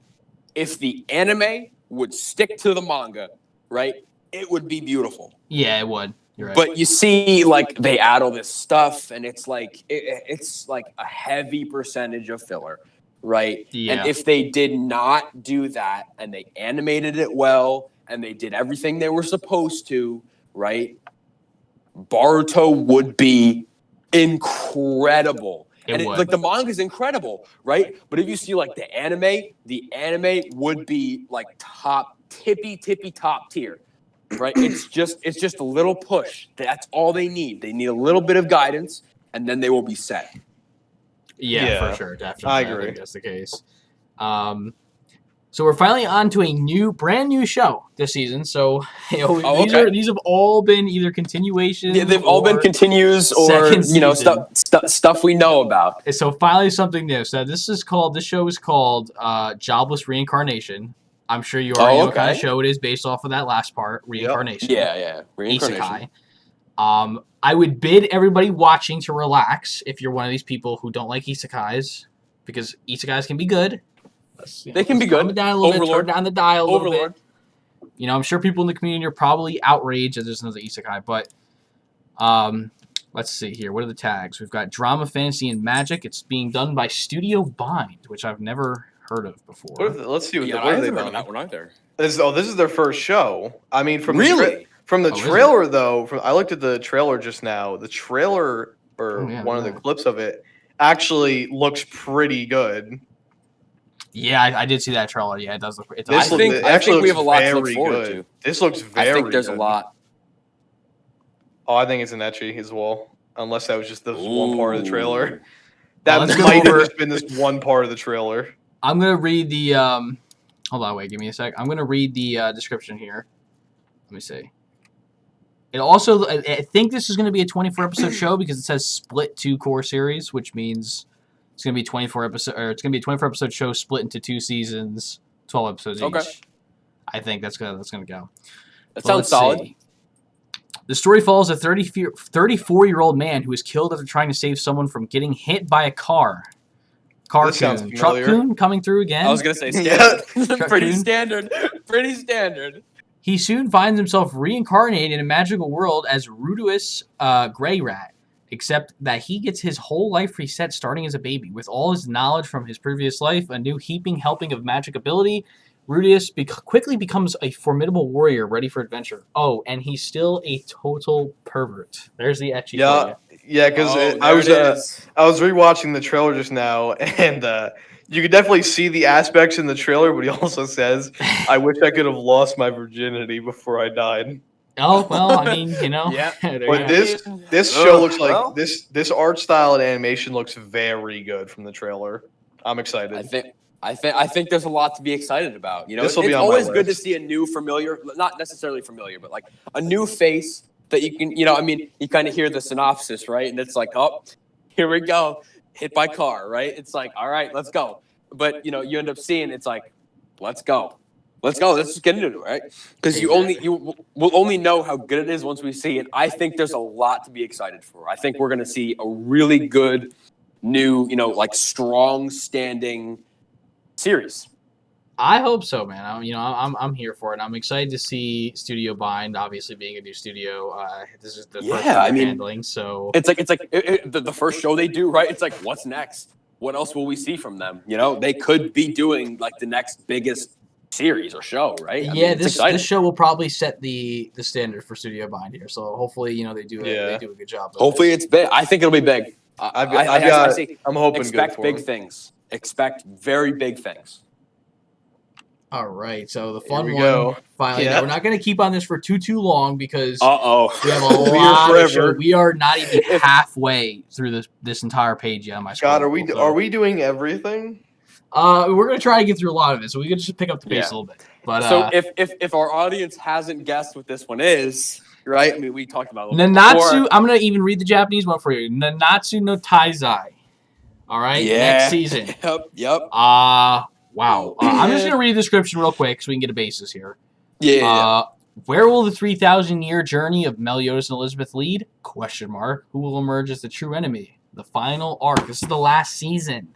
If the anime would stick to the manga, right, it would be beautiful. Yeah, it would. You're right. But you see, like, they add all this stuff, and it's like it's like a heavy percentage of filler, right? Yeah. And if they did not do that, and they animated it well, and they did everything they were supposed to, right? Boruto would be incredible. Like the manga is incredible, right? But if you see like the anime would be like tippy top tier, right? It's just a little push. That's all they need. They need a little bit of guidance, and then they will be set. Yeah, for sure, definitely. I agree. think that's the case. So we're finally on to a brand new show this season. So these have all been either continuations. Yeah, they've all been continues or stuff we know about. So finally something new. So this show is called Jobless Reincarnation. I'm sure you already know what kind of show it is based off of that last part, Reincarnation. Yep. Yeah, Reincarnation. Isekai. I would bid everybody watching to relax if you're one of these people who don't like isekais, because isekais can be good. They can be good. Turn down a little bit, turn down the dial a little Overlord. bit. I'm sure people in the community are probably outraged that there's another isekai, but let's see here. What are the tags? We've got drama, fantasy, and magic. It's being done by Studio Bind, which I've never heard of before. Let's see what I they've haven't heard done. of that one either. This is their first show. I mean, from the Oh, trailer though. I looked at the trailer just now. The trailer one of the clips of it actually looks pretty good. Yeah, I did see that trailer. Yeah, it does look. I think we have a lot to look forward to. This looks very. I think there's good. a lot. Oh, I think it's an ecchi as well. Unless that was just this one part of the trailer. That might have just been this one part of the trailer. I'm gonna read the. Hold on, wait, give me a sec. I'm gonna read the description here. Let me see. It also, I think this is going to be a 24-episode show because it says split 2 core series, which means it's going to be 24 episode, or it's going to be a 24-episode show split into 2 seasons, 12 episodes each. I think that's gonna go. That sounds solid. See. The story follows a 34-year-old man who is killed after trying to save someone from getting hit by a car. Carcoon. Truck-coon coming through again. I was going to say standard. Pretty standard. Pretty standard. He soon finds himself reincarnated in a magical world as Rudeus Grey Rat, except that he gets his whole life reset starting as a baby. With all his knowledge from his previous life, a new helping of magic ability, Rudeus quickly becomes a formidable warrior ready for adventure. Oh, and he's still a total pervert. There's the ecchi. Yeah, because I was rewatching the trailer just now, and you could definitely see the aspects in the trailer, but he also says, "I wish I could have lost my virginity before I died." Oh well, I mean, Yeah. But this show looks like this art style and animation looks very good from the trailer. I'm excited. I think there's a lot to be excited about. This'll be it's on my always good to list. see a new familiar, not necessarily familiar, but like a new face that you can, you kind of hear the synopsis, right? And it's like, oh, here we go, hit by car, right? It's like, all right, let's go. But you end up seeing it's like, let's go, let's just get into it, right? Because you will only know how good it is once we see it. I think there's a lot to be excited for. I think we're gonna see a really good new, like strong standing series. I hope so, man. I'm here for it. I'm excited to see Studio Bind, obviously being a new studio. This is the first one they're handling, so it's like the first show they do, right? It's like, what's next? what else will we see from them? You know, they could be doing like the next biggest series or show, right? This show will probably set the standard for Studio Bind here. So hopefully, they do a good job. Hopefully it's big. I think it'll be big. I'm hoping expect good for big them. Things. Expect very big things. All right, so the fun one go. finally. Yeah. We're not going to keep on this for too long because we have a lot of show. forever. We are not even halfway through this entire page yet on my screen. God, are we doing everything? We're going to try to get through a lot of it, so we can just pick up the pace a little bit. But so if our audience hasn't guessed what this one is, right? I mean, we talked about it Nanatsu. I'm going to even read the Japanese one for you. Nanatsu no Taizai. All right, next season. Yep. Wow. I'm just going to read the description real quick so we can get a basis here. Yeah. Where will the 3,000-year journey of Meliodas and Elizabeth lead? ? Who will emerge as the true enemy? The final arc. This is the last season.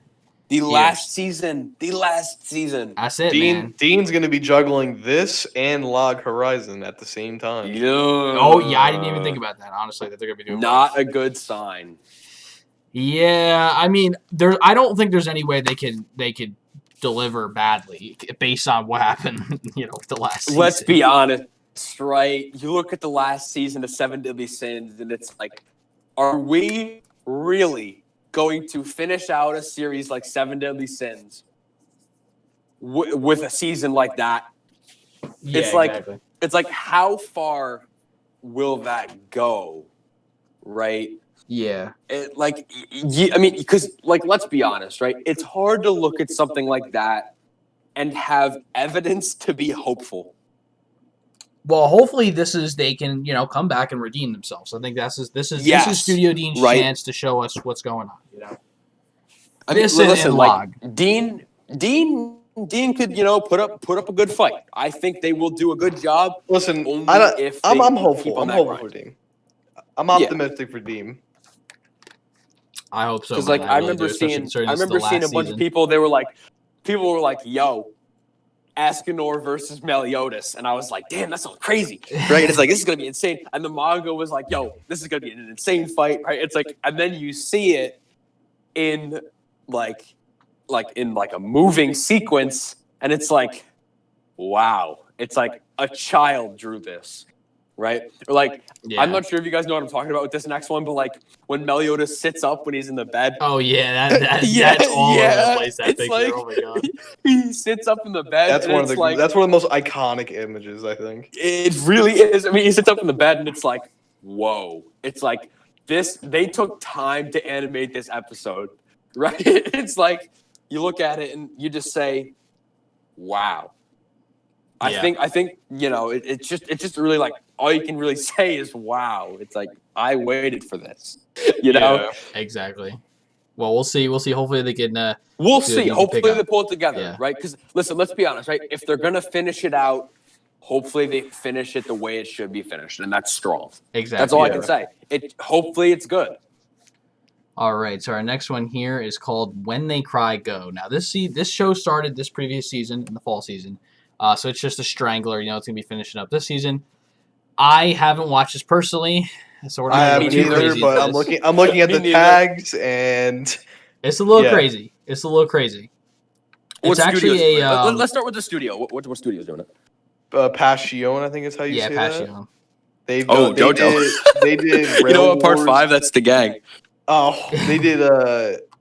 The last season. That's it, man. Dean's going to be juggling this and Log Horizon at the same time. Yeah. Oh, yeah, I didn't even think about that, honestly, that they're going to be doing Not both. a good sign. Yeah, I mean, I don't think there's any way they could deliver badly based on what happened, with the last season. Let's be honest, right? You look at the last season of Seven Deadly Sins, and it's like, are we really going to finish out a series like Seven Deadly Sins with a season like that? Yeah, exactly. It's like, how far will that go, right? Yeah. Because let's be honest, right? It's hard to look at something like that and have evidence to be hopeful. Well, hopefully they can, come back and redeem themselves. I think this is Studio Dean's chance to show us what's going on, Dean could, put up a good fight. I think they will do a good job. Listen, I'm hopeful. I'm hopeful for Dean. I'm optimistic for Dean. I hope so. Because I remember seeing a bunch of people. People were like, "Yo, Escanor versus Meliodas," and I was like, "Damn, that sounds crazy, right?" It's like, this is gonna be insane. And the manga was like, "Yo, this is gonna be an insane fight," right? It's like, and then you see it in like a moving sequence, and it's like, wow, it's like a child drew this. Right? Or I'm not sure if you guys know what I'm talking about with this next one, but when Meliodas sits up when he's in the bed. Oh yeah, that's all over the place. That picture. Oh my god. He sits up in the bed. That's one of the most iconic images, I think. It really is. I mean, he sits up in the bed and it's like, whoa. It's like this. They took time to animate this episode, right? It's like you look at it and you just say, wow. I think it's just really like all you can really say is wow. It's like I waited for this, Yeah, exactly. Well, we'll see. Hopefully they can. We'll see. Hopefully they pull it together, right? Because listen, let's be honest, right? If they're gonna finish it out, hopefully they finish it the way it should be finished, and that's strong. Exactly. That's all I can say. Hopefully it's good. All right, so our next one here is called When They Cry Go. Now this show started this previous season in the fall season. So it's just a strangler, it's going to be finishing up this season. I haven't watched this personally, so we're not going to go either, but I'm looking at the tags, and it's a little crazy. It's What actually a. Let's start with the studio. What studio is doing it? Passion, I think is how you say Passion. That. JoJo. They did. Part 5. That's the gang. Oh, they did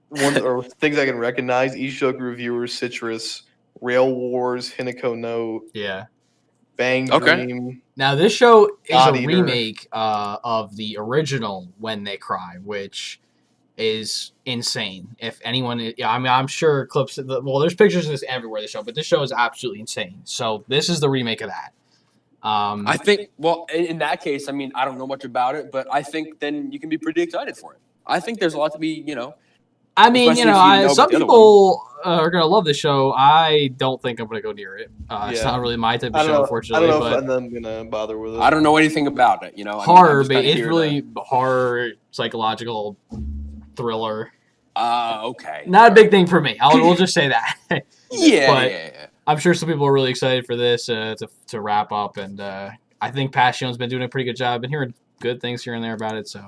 one or things I can recognize: Ishoku Reviewers, Citrus. Rail Wars, Hinako no, Bang Dream. Now this show is a remake of the original When They Cry, which is insane. If anyone, I'm sure clips. There's pictures of this everywhere. This show, but this show is absolutely insane. So this is the remake of that. I think. Well, in that case, I don't know much about it, but I think then you can be pretty excited for it. I think there's a lot to be, some people are going to love this show. I don't think I'm going to go near it. It's not really my type of show, unfortunately. I don't know if I'm going to bother with it. I don't know anything about it, Horror, but it's really horror, psychological thriller. Okay. Not a big thing for me. We'll just say that. Yeah. I'm sure some people are really excited for this to wrap up, and I think Passion's been doing a pretty good job. I've been hearing good things here and there about it, so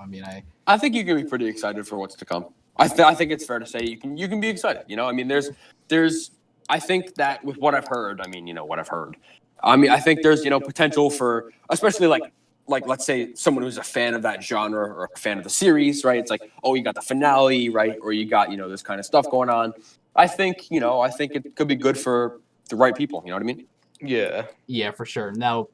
I think you can be pretty excited for what's to come. I think it's fair to say you can be excited. You know, I mean, there's I think that with what I've heard, I mean, you know what I've heard. I mean, I think there's potential for, especially like let's say someone who's a fan of that genre or a fan of the series, right? It's like, oh, you got the finale, right? Or you got this kind of stuff going on. I think it could be good for the right people. You know what I mean? Yeah, for sure. Now,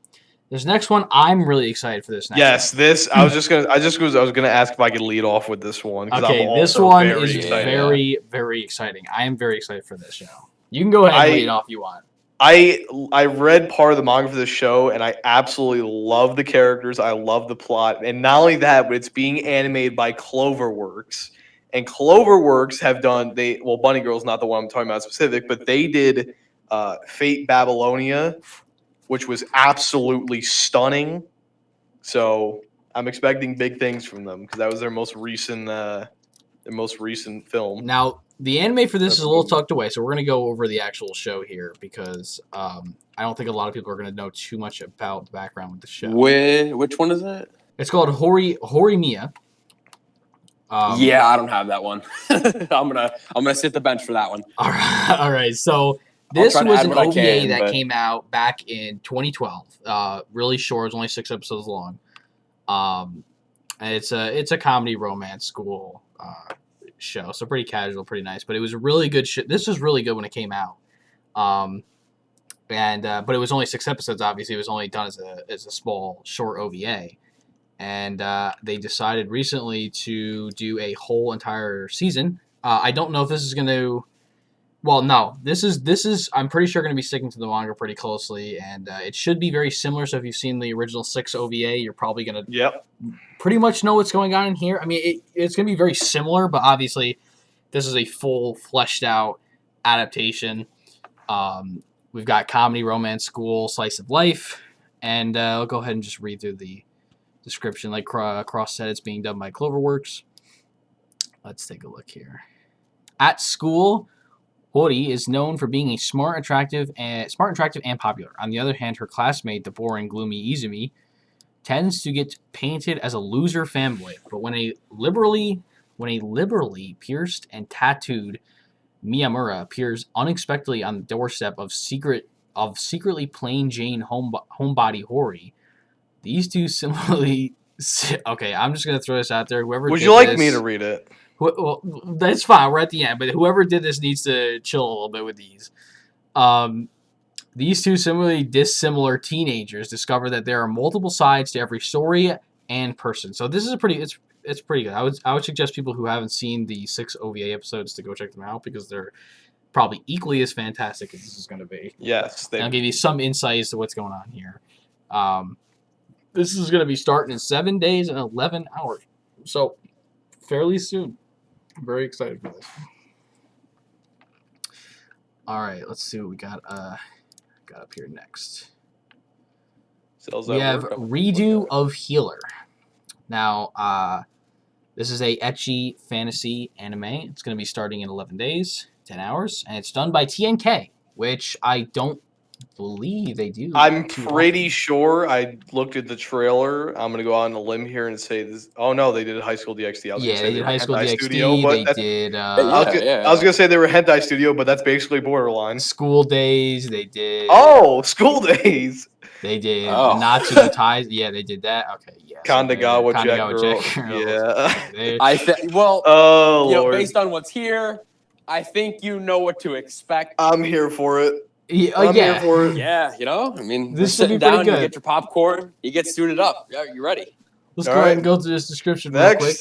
this next one, I'm really excited for this next one. This I was gonna ask if I could lead off with this one. Okay, this one is very, very exciting. I am very excited for this show. You can go ahead and lead off if you want. I read part of the manga for this show, and I absolutely love the characters. I love the plot, and not only that, but it's being animated by Cloverworks. And Cloverworks have done Bunny Girl's not the one I'm talking about specific, but they did Fate Babylonia, which was absolutely stunning. So I'm expecting big things from them because that was their most recent film. Now, the anime for this is a little tucked away, so we're going to go over the actual show here because I don't think a lot of people are going to know too much about the background with the show. Which one is it? It's called Horimiya. Yeah, I don't have that one. I'm gonna sit the bench for that one. All right. So this was an OVA that came out back in 2012. Really short. It's only 6 episodes long. And it's a comedy romance school show, so pretty casual, pretty nice. But it was a really good This was really good when it came out. But it was only 6 episodes. Obviously, it was only done as a small short OVA. And they decided recently to do a whole entire season. I don't know if this is going to. Well, no, this is. I'm pretty sure going to be sticking to the manga pretty closely, and it should be very similar. So if you've seen the original 6 OVA, you're probably going to pretty much know what's going on in here. I mean, it's going to be very similar, but obviously, this is a full fleshed out adaptation. We've got comedy, romance, school, slice of life, and I'll go ahead and just read through the description. Like Cross said, it's being done by Cloverworks. Let's take a look here. At school, Hori is known for being a smart, attractive, and popular. On the other hand, her classmate, the boring, gloomy Izumi, tends to get painted as a loser fanboy. But when a liberally pierced and tattooed Miyamura appears unexpectedly on the doorstep of secretly plain Jane homebody Hori, these two similarly. Okay, I'm just gonna throw this out there. Whoever would you like me to read it? Well, that's fine. We're at the end, but whoever did this needs to chill a little bit with these. These two similarly dissimilar teenagers discover that there are multiple sides to every story and person. So this is it's pretty good. I would suggest people who haven't seen the 6 OVA episodes to go check them out because they're probably equally as fantastic as this is going to be. Yes, I'll give you some insight as to what's going on here. This is going to be starting in 7 days and 11 hours. So, fairly soon. I'm very excited for this. All right, let's see what we got up here next. We have Redo of Healer. Now, this is a ecchi fantasy anime. It's going to be starting in 11 days, 10 hours, and it's done by TNK, which I don't believe they do. I'm pretty sure. I looked at the trailer. I'm gonna go out on a limb here and say this. Oh no, they did High School DxD. They did High School DxD. Studio, but they did. I was gonna say they were Hentai Studio, but that's basically borderline. School Days. They did. Oh, School Days. They did. Natsu no Ties. Yeah, they did that. Okay, yeah. Kandagawa Jack Girl. Yeah. Lord. Based on what's here, I think you know what to expect. I'm here for it. Yeah, here for it. Yeah, I mean, this should be down, good. You get your popcorn, you get suited up. Yeah, you ready? Let's go ahead and go through this description real quick.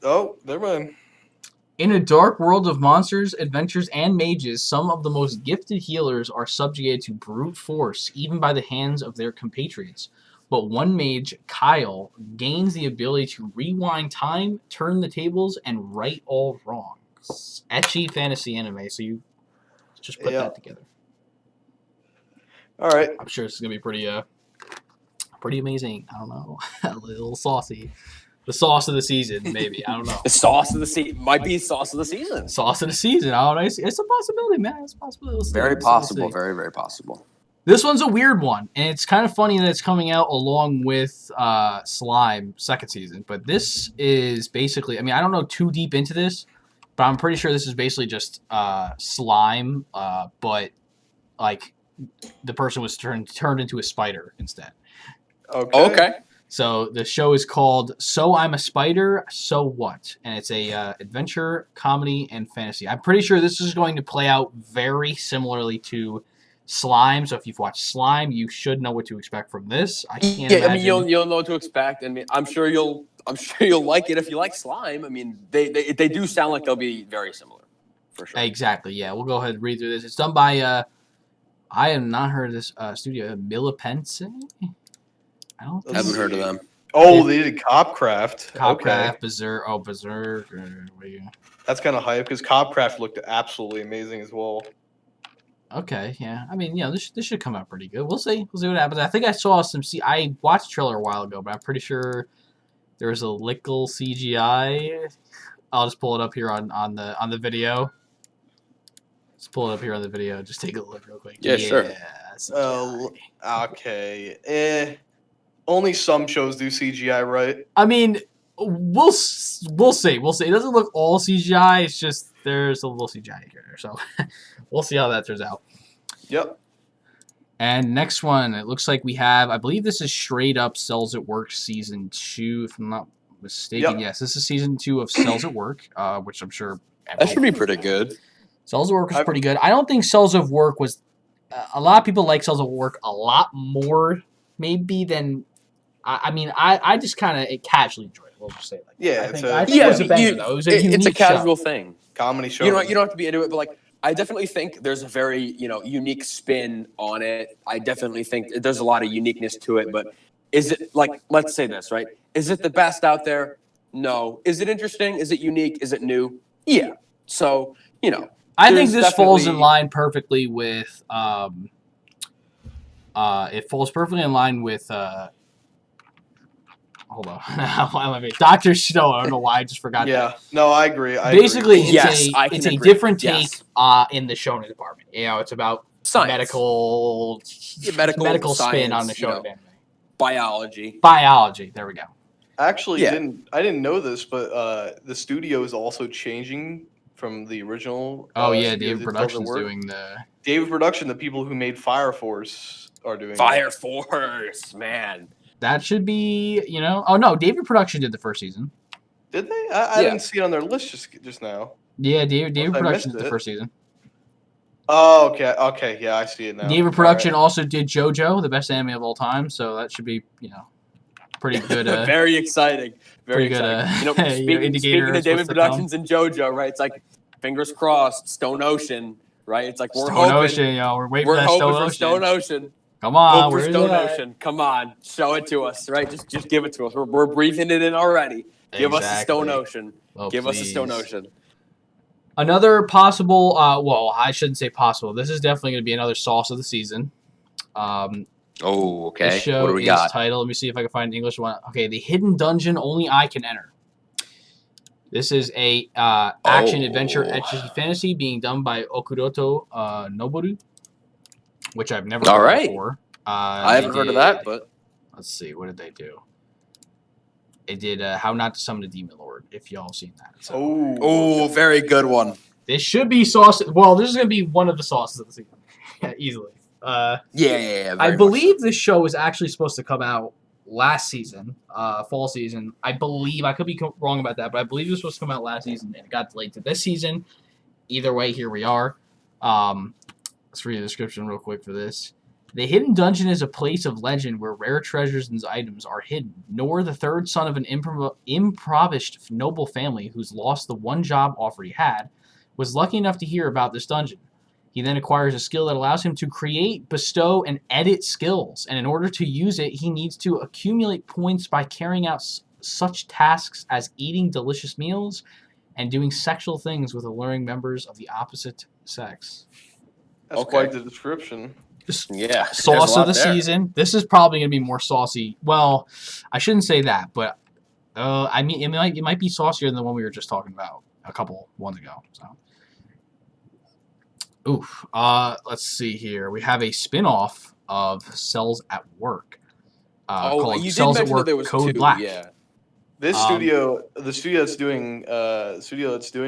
Oh, never mind. In a dark world of monsters, adventures, and mages, some of the most gifted healers are subjugated to brute force, even by the hands of their compatriots. But one mage, Kyle, gains the ability to rewind time, turn the tables, and right all wrongs. Ecchi fantasy anime, so you just put that together. All right. I'm sure this is gonna be pretty amazing. I don't know, a little saucy. The sauce of the season, maybe. I don't know. The sauce of the season might be sauce of the season. Sauce of the season. I don't know. It's a possibility, man. It's a possibility. Very possible. Very, very possible. This one's a weird one, and it's kind of funny that it's coming out along with Slime second season. But this is basically, I mean, I don't know too deep into this, but I'm pretty sure this is basically just slime, but like the person was turned into a spider instead. Okay. So the show is called So I'm a Spider, So What? And it's a adventure, comedy, and fantasy. I'm pretty sure this is going to play out very similarly to Slime. So if you've watched Slime, you should know what to expect from this. I can't imagine. I mean, you'll know what to expect, and I'm sure you'll like it if you like Slime. I mean, they do sound like they'll be very similar, for sure. Exactly. Yeah, we'll go ahead and read through this. It's done by I have not heard of this studio, Millipense. I haven't heard of them. Oh, they did Copcraft. Copcraft, Berserk. That's kind of hype because Copcraft looked absolutely amazing as well. Okay, yeah. I mean, this should come out pretty good. We'll see. We'll see what happens. I think I saw some. I watched the trailer a while ago, but I'm pretty sure there was a little CGI. I'll just pull it up here on the video. Let's pull it up here on the video. Just take a look real quick. Yeah, sure. Okay. Only some shows do CGI, right? I mean, we'll see. We'll see. It doesn't look all CGI. It's just there's a little CGI here, so we'll see how that turns out. Yep. And next one, it looks like we have. I believe this is straight up Cells at Work season 2, if I'm not mistaken. Yep. Yes, this is season 2 of Cells at Work, which I'm sure that should be pretty good. Cells at Work was pretty good. I don't think Cells of Work was. A lot of people like Cells at Work a lot more, maybe than. I mean, I just kind of casually enjoyed it. We'll just say it like that. I think it was a banger, though. It was a unique it's a casual show. thing. Comedy show. You don't have to be into it, but like I definitely think there's a very unique spin on it. I definitely think there's a lot of uniqueness to it. But is it like, let's say this, right? Is it the best out there? No. Is it interesting? Is it unique? Is it new? Yeah. So I think this falls in line perfectly with. It falls perfectly in line with. Hold on. Dr. Snow. I don't know why I just forgot that. Yeah. No, I agree. Basically, agree. it's a different take in the shonen department. It's about science. medical medical spin science, on the shonen anime. Biology. There we go. Actually, I didn't know this, but the studio is also changing from the original. David Production's doing the. David Production, the people who made Fire Force, are doing Fire Force, man. That should be, Oh no, David Production did the first season. Did they? I didn't see it on their list just now. Yeah, David Production did the first season. Oh, okay, yeah, I see it now. David Production also did JoJo, the best anime of all time, so that should be, pretty good. Very exciting. Very exciting. Speaking of David Productions and JoJo, right? It's like fingers crossed, Stone Ocean, right? It's like we're Stone hoping. Ocean, we're waiting for Stone Ocean. Come on, Hope for Stone Ocean. Come on, show it to us, right? Just give it to us. We're breathing it in already. Give us a Stone Ocean. Give us a Stone Ocean. Another possible, I shouldn't say possible. This is definitely going to be another sauce of the season. Okay. This show what do we is got? titled, let me see if I can find an English one. Okay, The Hidden Dungeon Only I Can Enter. This is a action adventure ecchi fantasy being done by Okuroto Noboru, which I've never heard before. I haven't heard of that, but let's see, what did they do? They did How Not to Summon a Demon Lord, if y'all seen that. So, very good one. This should be sauce. Well, this is going to be one of the sauces of the season. Easily. Yeah. I believe this show was actually supposed to come out last season, fall season. I believe, I could be wrong about that, but I believe it was supposed to come out last season, and it got delayed to this season. Either way, here we are. Let's read the description real quick for this. The Hidden Dungeon is a place of legend where rare treasures and items are hidden. Nor the third son of an impoverished noble family who's lost the one job offer he had was lucky enough to hear about this dungeon. He then acquires a skill that allows him to create, bestow, and edit skills. And in order to use it, he needs to accumulate points by carrying out such tasks as eating delicious meals and doing sexual things with alluring members of the opposite sex. That's quite the description. Sauce of the season. This is probably going to be more saucy. Well, I shouldn't say that, but I mean, it might be saucier than the one we were just talking about a couple ones ago. So, let's see here. We have a spin-off of Cells at Work called you Cells did at mention Work that there was Code two, Black. Yeah. This studio, the studio that's doing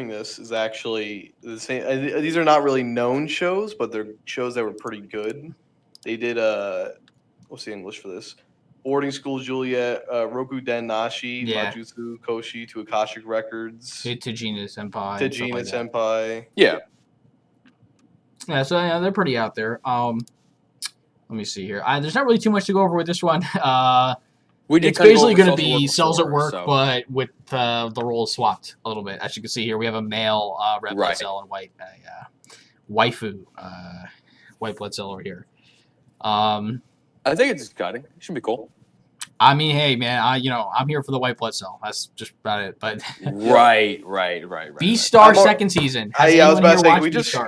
this is actually the same. These are not really known shows, but they're shows that were pretty good. They did what's the English for this? Boarding School Juliet, Roku Den Nashi, Majutsu Koshi to Akashic Records, Tajina Senpai, Tajina Senpai. Yeah. Yeah, so yeah, they're pretty out there. Let me see here. There's not really too much to go over with this one. It's basically going to be Cells at Work, but with the roles swapped a little bit. As you can see here, we have a male red blood cell and white waifu white blood cell over here. I think it's exciting. It should be cool. I mean, hey man, I'm here for the white blood cell. That's just about it. But right. Beastar second season. I was about to say,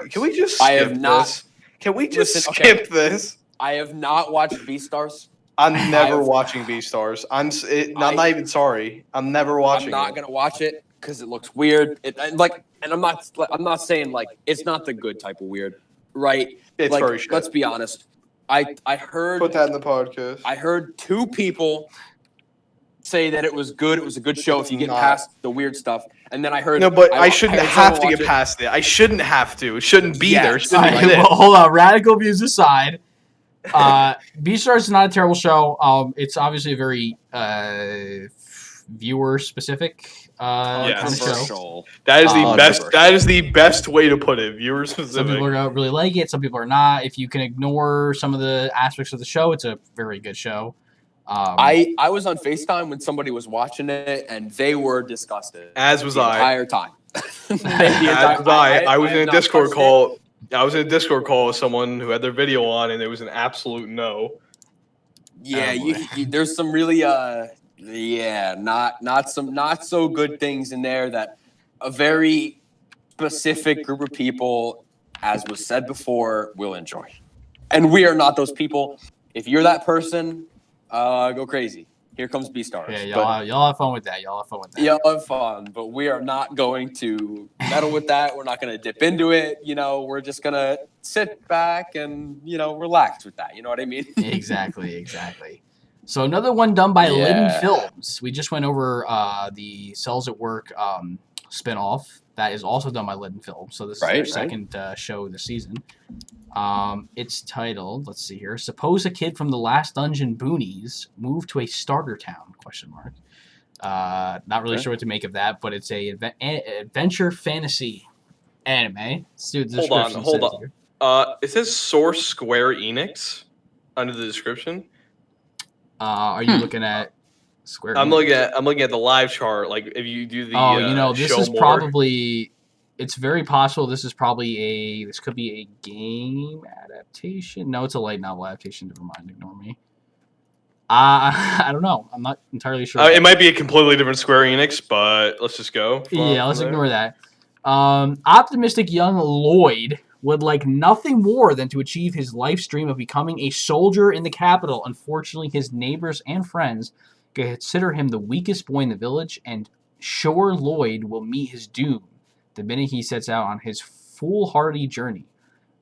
can we just? I have not. Can we just skip this? I have not watched Beastars. I'm never watching Beastars. I'm not even sorry. I'm never watching. I'm not gonna watch it because it looks weird. And I'm not saying like it's not the good type of weird, right? It's very shit. Let's be honest. I heard. Put that in the podcast. I heard 2 people say that it was good. It was a good show if you get past the weird stuff. And then I heard. No, but I shouldn't have to get past it. I shouldn't have to. It shouldn't be there. Well, hold on. Radical views aside. Beastars is not a terrible show. It's obviously a very viewer specific kind of show. That is the best. That is the best way to put it. Viewer specific. Some people are gonna really like it. Some people are not. If you can ignore some of the aspects of the show, it's a very good show. I was on FaceTime when somebody was watching it, and they were disgusted. As was I. Entire time. I was in a Discord call. I was in a Discord call with someone who had their video on, and it was an absolute no. Yeah, there's some really not so good things in there that a very specific group of people, as was said before, will enjoy. And we are not those people. If you're that person, go crazy. Here comes Beastars. Yeah, y'all have fun with that. Y'all have fun, but we are not going to meddle with that. We're not going to dip into it. We're just going to sit back and, relax with that. You know what I mean? Exactly. So another one done by Lydon Films. We just went over the Cells at Work spinoff. That is also done by Lydon Films. So this is their second show this season. It's titled, let's see here, Suppose a Kid from the Last Dungeon Boonies Moved to a Starter Town, ? Not really sure what to make of that, but it's a adventure fantasy anime. Let's see what the Hold on. It says Source Square Enix under the description. Are you looking at Square Enix? I'm looking at the live chart. Like if you do the this is probably. It's very possible this could be a game adaptation. No, it's a light novel adaptation. Never mind, ignore me. I don't know. I'm not entirely sure. It might be a completely different Square Enix, but let's just go. Let's ignore that. Optimistic young Lloyd would like nothing more than to achieve his life's dream of becoming a soldier in the capital. Unfortunately, his neighbors and friends consider him the weakest boy in the village, and sure Lloyd will meet his doom the minute he sets out on his foolhardy journey.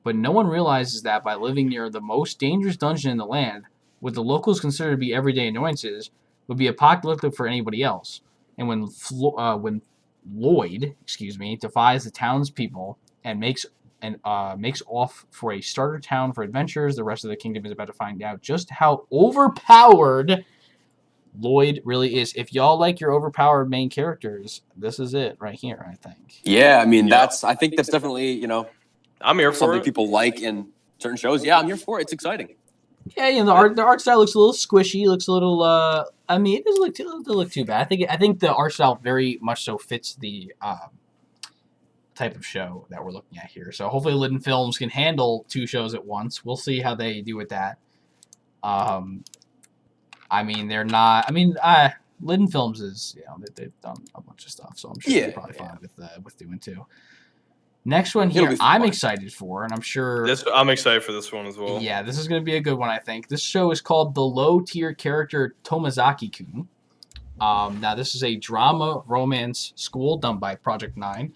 But no one realizes that by living near the most dangerous dungeon in the land, what the locals consider to be everyday annoyances, would be apocalyptic for anybody else. And when Lloyd, defies the townspeople and makes off for a starter town for adventures, the rest of the kingdom is about to find out just how overpowered Lloyd really is. If y'all like your overpowered main characters, this is it right here, I think. Yeah, I mean I think that's definitely, I'm here for something it. people like in certain shows. Yeah, I'm here for it. It's exciting. Yeah, the art style looks a little squishy, looks a little it doesn't look too bad. I think the art style very much so fits the type of show that we're looking at here. So hopefully Lydon Films can handle 2 shows at once. We'll see how they do with that. Lydon Films is, they've done a bunch of stuff, so I'm sure they're probably fine with doing 2. Next one here, I'm excited for, and I'm sure... I'm excited for this one as well. Yeah, this is going to be a good one, I think. This show is called The Low-Tier Character Tomazaki-kun. Now, this is a drama romance school done by Project 9.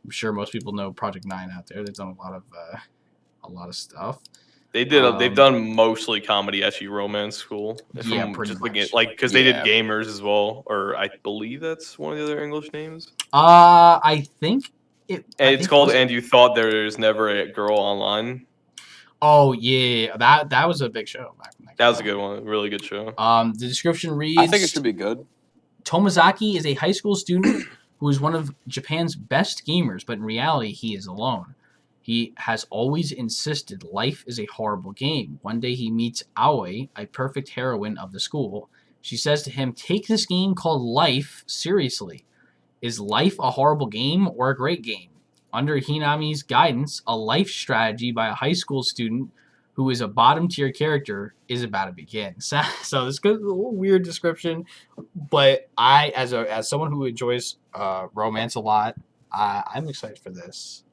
I'm sure most people know Project 9 out there. They've done a lot of stuff. They've done mostly comedy ecchi romance school. Yeah, pretty much. Because they did Gamers as well, or I believe that's one of the other English names. I think it's called And You Thought There's Never a Girl Online. Oh yeah, that was a big show back in that was a good one, really good show. The description reads, I think it should be good. Tomazaki is a high school student who is one of Japan's best gamers, but in reality he is alone. He has always insisted life is a horrible game. One day he meets Aoi, a perfect heroine of the school. She says to him, "Take this game called life seriously. Is life a horrible game or a great game?" Under Hinami's guidance, a life strategy by a high school student who is a bottom-tier character is about to begin. So this is a little weird description, but I, as someone who enjoys romance a lot, I'm excited for this.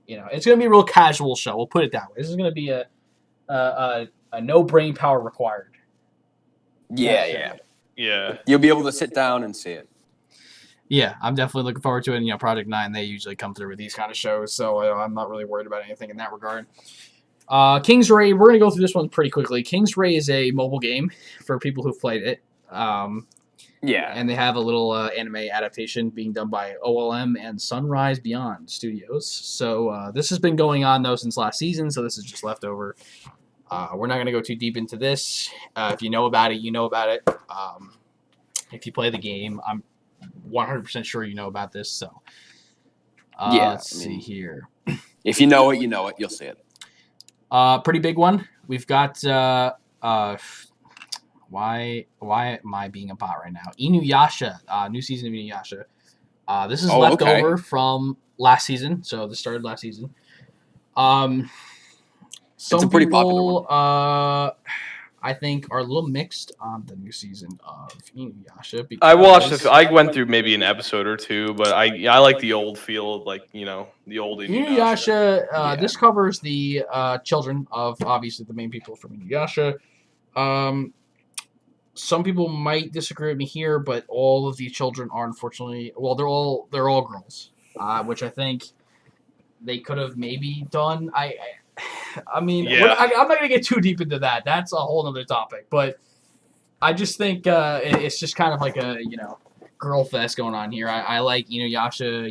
You know, it's going to be a real casual show. We'll put it that way. This is going to be a no brain power required. Yeah. You'll be able to sit down and see it. Yeah, I'm definitely looking forward to it. And, Project 9, they usually come through with these kind of shows, so I'm not really worried about anything in that regard. King's Ray, we're going to go through this one pretty quickly. King's Ray is a mobile game for people who've played it. And they have a little anime adaptation being done by OLM and Sunrise Beyond Studios. So this has been going on, though, since last season, so this is just leftover. We're not going to go too deep into this. If you know about it, you know about it. If you play the game, I'm 100% sure you know about this. So let's see here. If you know it, you know it. You'll see it. Pretty big one. We've got why am I being a bot right now? Inuyasha, new season of Inuyasha. This is leftover from last season, so this started last season. Some it's a pretty popular one. I think are a little mixed on the new season of Inuyasha. I watched this. I went through maybe an episode or two, but I like the old feel, like the old Inuyasha. This covers the children of obviously the main people from Inuyasha. Some people might disagree with me here, but all of these children are unfortunately they're all girls, which I think they could have maybe done. I'm not gonna get too deep into that. That's a whole other topic. But I just think it's just kind of like a girl fest going on here. I like Inuyasha.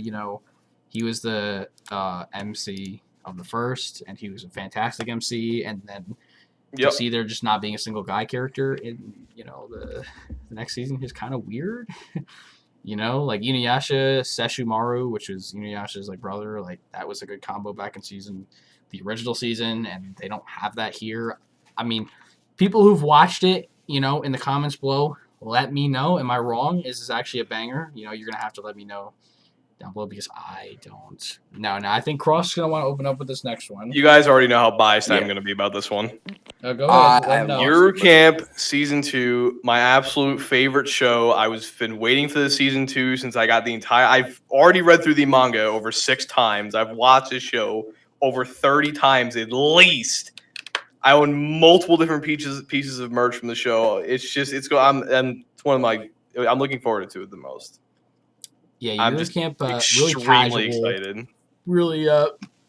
He was the MC of the first, and he was a fantastic MC. And then to see there just not being a single guy character in the next season is kind of weird. Like Inuyasha Sesshomaru, which was Inuyasha's brother. That was a good combo back in the original season, and they don't have that here. I mean, people who've watched it, in the comments below, let me know. Am I wrong? Is this actually a banger? You're gonna have to let me know down below because I don't. No, I think Cross is gonna want to open up with this next one. You guys already know how biased I'm gonna be about this one. Go ahead. Your Camp Season 2, my absolute favorite show. Been waiting for the Season 2 since I got I've already read through the manga over 6 times. I've watched this show over 30 times at least. I own multiple different pieces of merch from the show. I'm looking forward to it the most. Yeah, I'm just Camp, extremely really casual, excited. Really,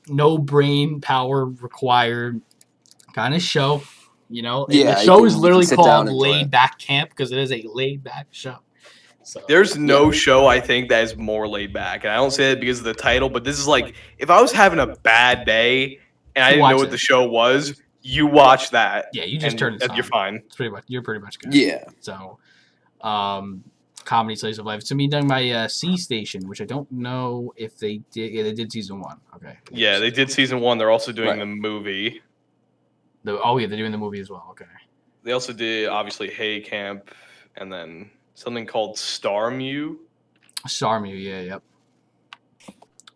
no brain power required kind of show. The show is literally called Laid Back Camp because it is a laid back show. So, there's no show I think that is more laid back, and I don't say that because of the title, but this is if I was having a bad day and I didn't know what the show was, you watch that. Yeah, you just turn it on. You're fine. You're pretty much good. Yeah. So, comedy slice of life. It's me done by C Station, which I don't know if they did. Yeah, they did season 1. Okay. Yeah, they did season 1. They're also doing the movie. They're doing the movie as well. Okay. They also did obviously Hey Camp, and then something called Starmu. Yeah, yep.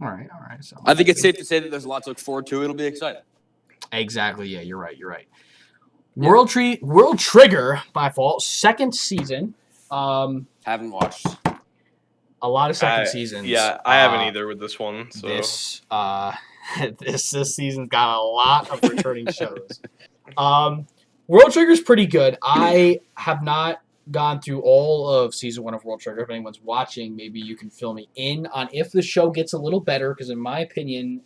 All right. So I think it's safe to say that there's a lot to look forward to. It'll be exciting. Exactly. Yeah, you're right. World Trigger by Fault, 2nd season. Haven't watched a lot of second seasons. Yeah, I haven't either with this one. So this season's got a lot of returning shows. World Trigger's pretty good. I have not gone through all of season 1 of World Trigger. If anyone's watching, maybe you can fill me in on if the show gets a little better, because in my opinion,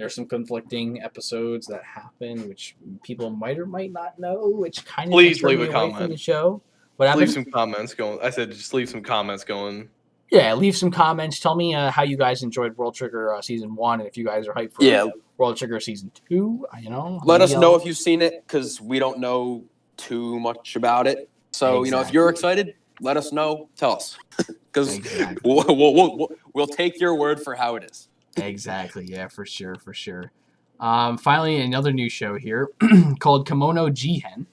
There's some conflicting episodes that happen, which people might or might not know, which kind of Please turn leave me a away from comment. the show. What Leave happened? some comments going. I said just leave some comments going. Yeah, leave some comments. Tell me how you guys enjoyed World Trigger Season 1, and if you guys are hyped for World Trigger Season 2. Let us know if you've seen it, because we don't know too much about it. So, if you're excited, let us know. Tell us. Because we'll take your word for how it is. Exactly. Yeah, for sure. Finally, another new show here called Kimono Jihen.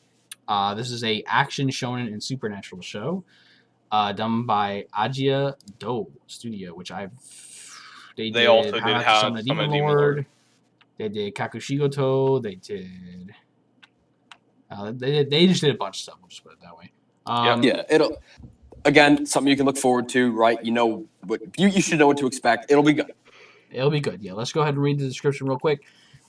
This is a action shonen and supernatural show done by Ajia Do Studio, which they also did How to How Summon a Demon Lord. They did Kakushigoto. They did. They just did a bunch of stuff. We'll just put it that way. It'll again something you can look forward to, right? What you should know what to expect. It'll be good. It'll be good. Yeah, let's go ahead and read the description real quick.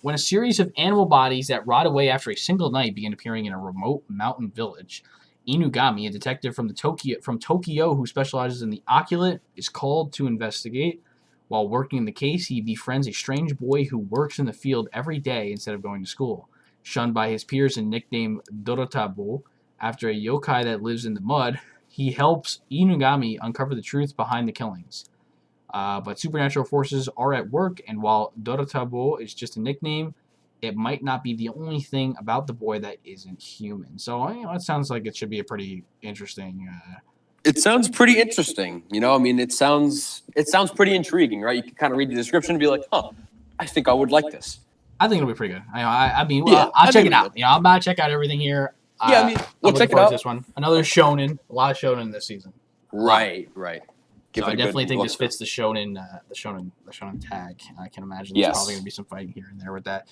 When a series of animal bodies that rot away after a single night begin appearing in a remote mountain village, Inugami, a detective from Tokyo who specializes in the occult, is called to investigate. While working the case, he befriends a strange boy who works in the field every day instead of going to school. Shunned by his peers and nicknamed Dorotabo after a yokai that lives in the mud, he helps Inugami uncover the truth behind the killings. But supernatural forces are at work, and while Dorotabo is just a nickname, it might not be the only thing about the boy that isn't human. So, it sounds like it should be a pretty interesting... It sounds pretty interesting. It sounds pretty intriguing, right? You can kind of read the description and be like, huh, I think I would like this. I think it'll be pretty good. I'll check it out. I'm about to check out everything here. We'll check it out. This one. Another shonen. A lot of shonen this season. Right. So I definitely think this fits the shonen tag. I can imagine there's probably going to be some fighting here and there with that.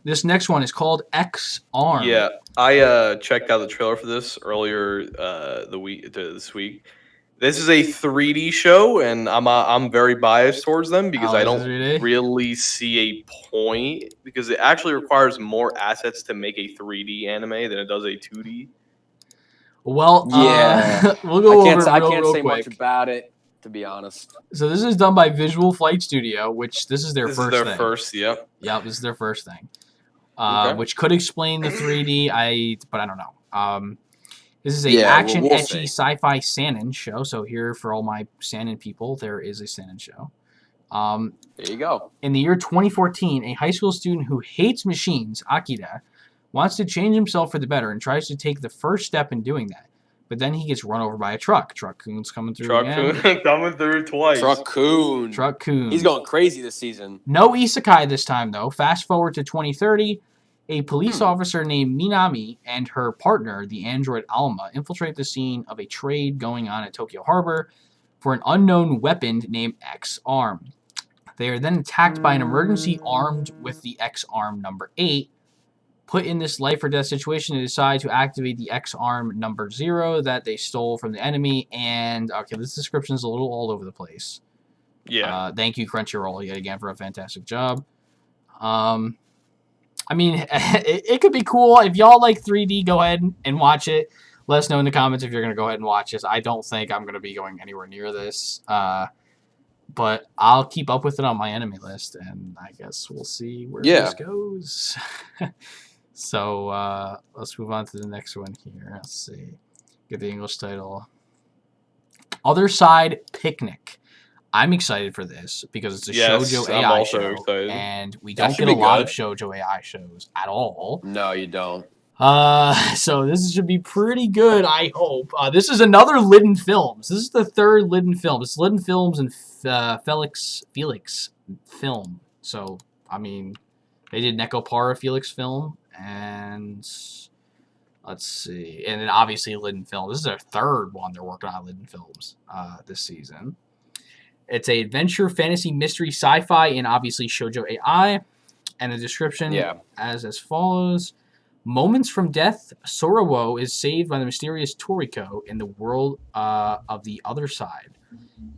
This next one is called X Arm. Yeah, I checked out the trailer for this earlier this week. This is a 3D show, and I'm very biased towards them because I don't really see a point, because it actually requires more assets to make a 3D anime than it does a 2D. Well, we'll go over it real quick. Much about it, to be honest. So this is done by Visual Flight Studio, which this is their first thing. Yep. Yep, this is their first thing. Which could explain the 3D, but I don't know. This is a action, ecchi, sci-fi seinen show. So here, for all my seinen people, there is a seinen show. There you go. In the year 2014, a high school student who hates machines, Akira, wants to change himself for the better and tries to take the first step in doing that. But then he gets run over by a truck. Truck-coon's coming through again. Coming through twice. Truck-coon. He's going crazy this season. No isekai this time, though. Fast forward to 2030. A police officer named Minami and her partner, the android Alma, infiltrate the scene of a trade going on at Tokyo Harbor for an unknown weapon named X-Arm. They are then attacked by an emergency armed with the X-Arm number 8. Put in this life-or-death situation, they decide to activate the X-Arm number 0 that they stole from the enemy. And, okay, this description is a little all over the place. Yeah. Thank you, Crunchyroll, yet again, for a fantastic job. It could be cool. If y'all like 3D, go ahead and watch it. Let us know in the comments if you're going to go ahead and watch this. I don't think I'm going to be going anywhere near this. But I'll keep up with it on my enemy list, and I guess we'll see where this goes. So let's move on to the next one here. Let's see. Get the English title. Other Side Picnic. I'm excited for this because it's a shoujo AI show, excited. And we don't get a lot of shoujo AI shows at all. No, you don't. So this should be pretty good, I hope. This is another Lidden Films. This is the third Lidden film. It's Lidden Films and Felix film. So, they did Nekopara Felix film, and let's see. And then obviously Lidden Film. This is their third one they're working on Lidden Films this season. It's a adventure, fantasy, mystery, sci-fi, and obviously shoujo AI. And the description as follows. Moments from death, Sorowo is saved by the mysterious Toriko in the world of the other side.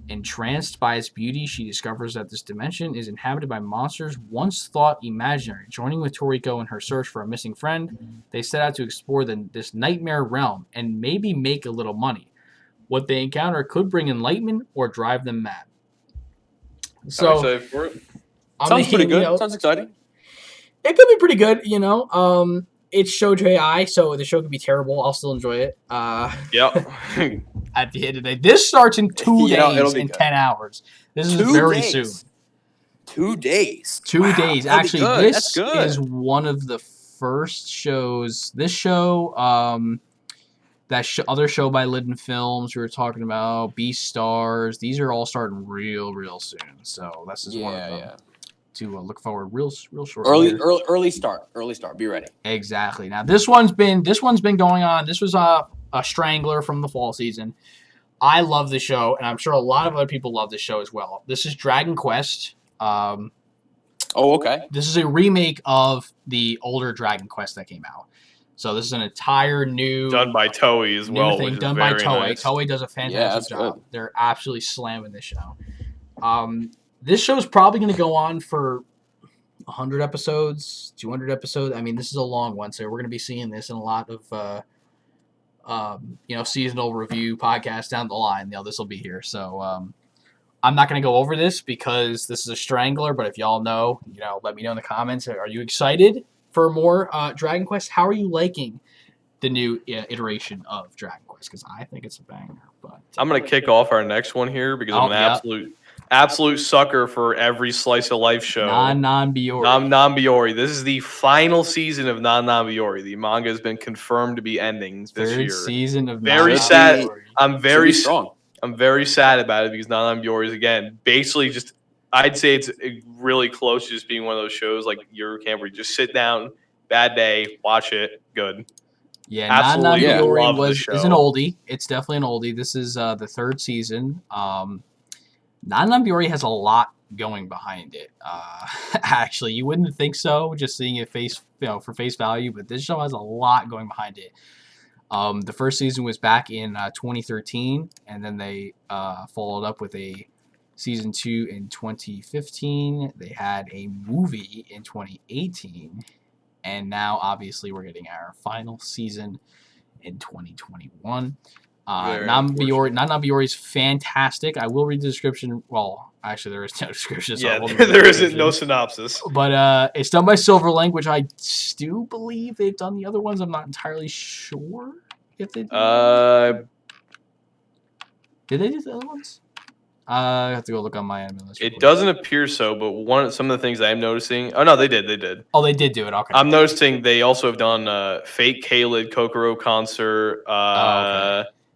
Entranced by its beauty, she discovers that this dimension is inhabited by monsters once thought imaginary. Joining with Toriko in her search for a missing friend, they set out to explore this nightmare realm and maybe make a little money. What they encounter could bring enlightenment or drive them mad. So, I'm excited for it. Sounds pretty good. Sounds exciting. It could be pretty good, It's Shoujo AI, so the show could be terrible. I'll still enjoy it. Yep. At the end of the day, this starts in 2 days and 10 hours. This is very soon. 2 days. 2 days. Actually, this is one of the first shows. This show, other show by Lydon Films we were talking about, Beastars. These are all starting real soon. So this is one of them. To look forward real short. Early start. Be ready. Exactly. Now this one's been going on. This was a strangler from the fall season. I love the show, and I'm sure a lot of other people love this show as well. This is Dragon Quest. Okay. This is a remake of the older Dragon Quest that came out. So this is an entire new done by Toei as well. Thing done by Toei. Nice. Toei does a fantastic job. Good. They're absolutely slamming this show. This show is probably going to go on for 100 episodes, 200 episodes. I mean, this is a long one, so we're going to be seeing this in a lot of, seasonal review podcasts down the line. This will be here. So I'm not going to go over this because this is a strangler. But if y'all know, let me know in the comments. Are you excited for more Dragon Quest? How are you liking the new iteration of Dragon Quest? Because I think it's a banger. But I'm going to kick off our next one here because I'm an absolute sucker for every slice of life show. Non-Biori. This is the final season of Non-Biori. The manga has been confirmed to be ending this year. Third season of very sad. I'm very sad about it because Non-Biori is again basically just. I'd say it's really close to just being one of those shows like Eurocamp where you just sit down, bad day, watch it, good. Yeah, Non-Biori is an oldie. It's definitely an oldie. This is the third season. Non-Biori has a lot going behind it. Actually, you wouldn't think so, just seeing it for face value, but this show has a lot going behind it. The first season was back in 2013, and then they followed up with a season 2 in 2015. They had a movie in 2018, and now obviously we're getting our final season in 2021. Non-Biori is fantastic. I will read the description. Well, actually, there is no description. So there isn't no synopsis. But it's done by Silverlink, which I do believe they've done the other ones. I'm not entirely sure if they did. Did they do the other ones? I have to go look on my anime list. It doesn't appear so, but some of the things I'm noticing. Oh no, they did. Oh, they did do it. Okay. I'm noticing they also have done Fate Kaled, Kokoro Concert.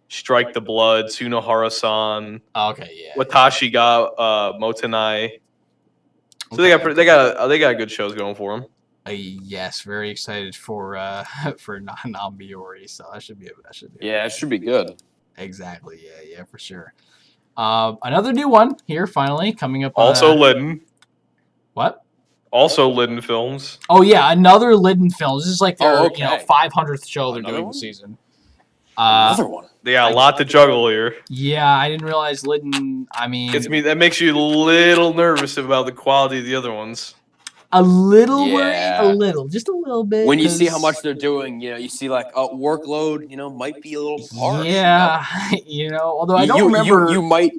Strike the Blood, Tsunohara-san. Okay, yeah. Watashi ga Motenai. So they got good shows going for them. Yes, very excited for Non-Biori. So that should be it should be good. Exactly. Yeah, for sure. Another new one here finally coming up. Also Lydon. What? Also Lydon Films. Oh yeah, another Lydon Films. This is like their 500th show they're doing this season. Another one. They got a lot to juggle here. Yeah, I didn't realize Lydon. I mean, that makes you a little nervous about the quality of the other ones. A little worried, just a little bit. When you see how much they're doing, you see like workload, might be a little harsh. Yeah, although I don't remember. You might.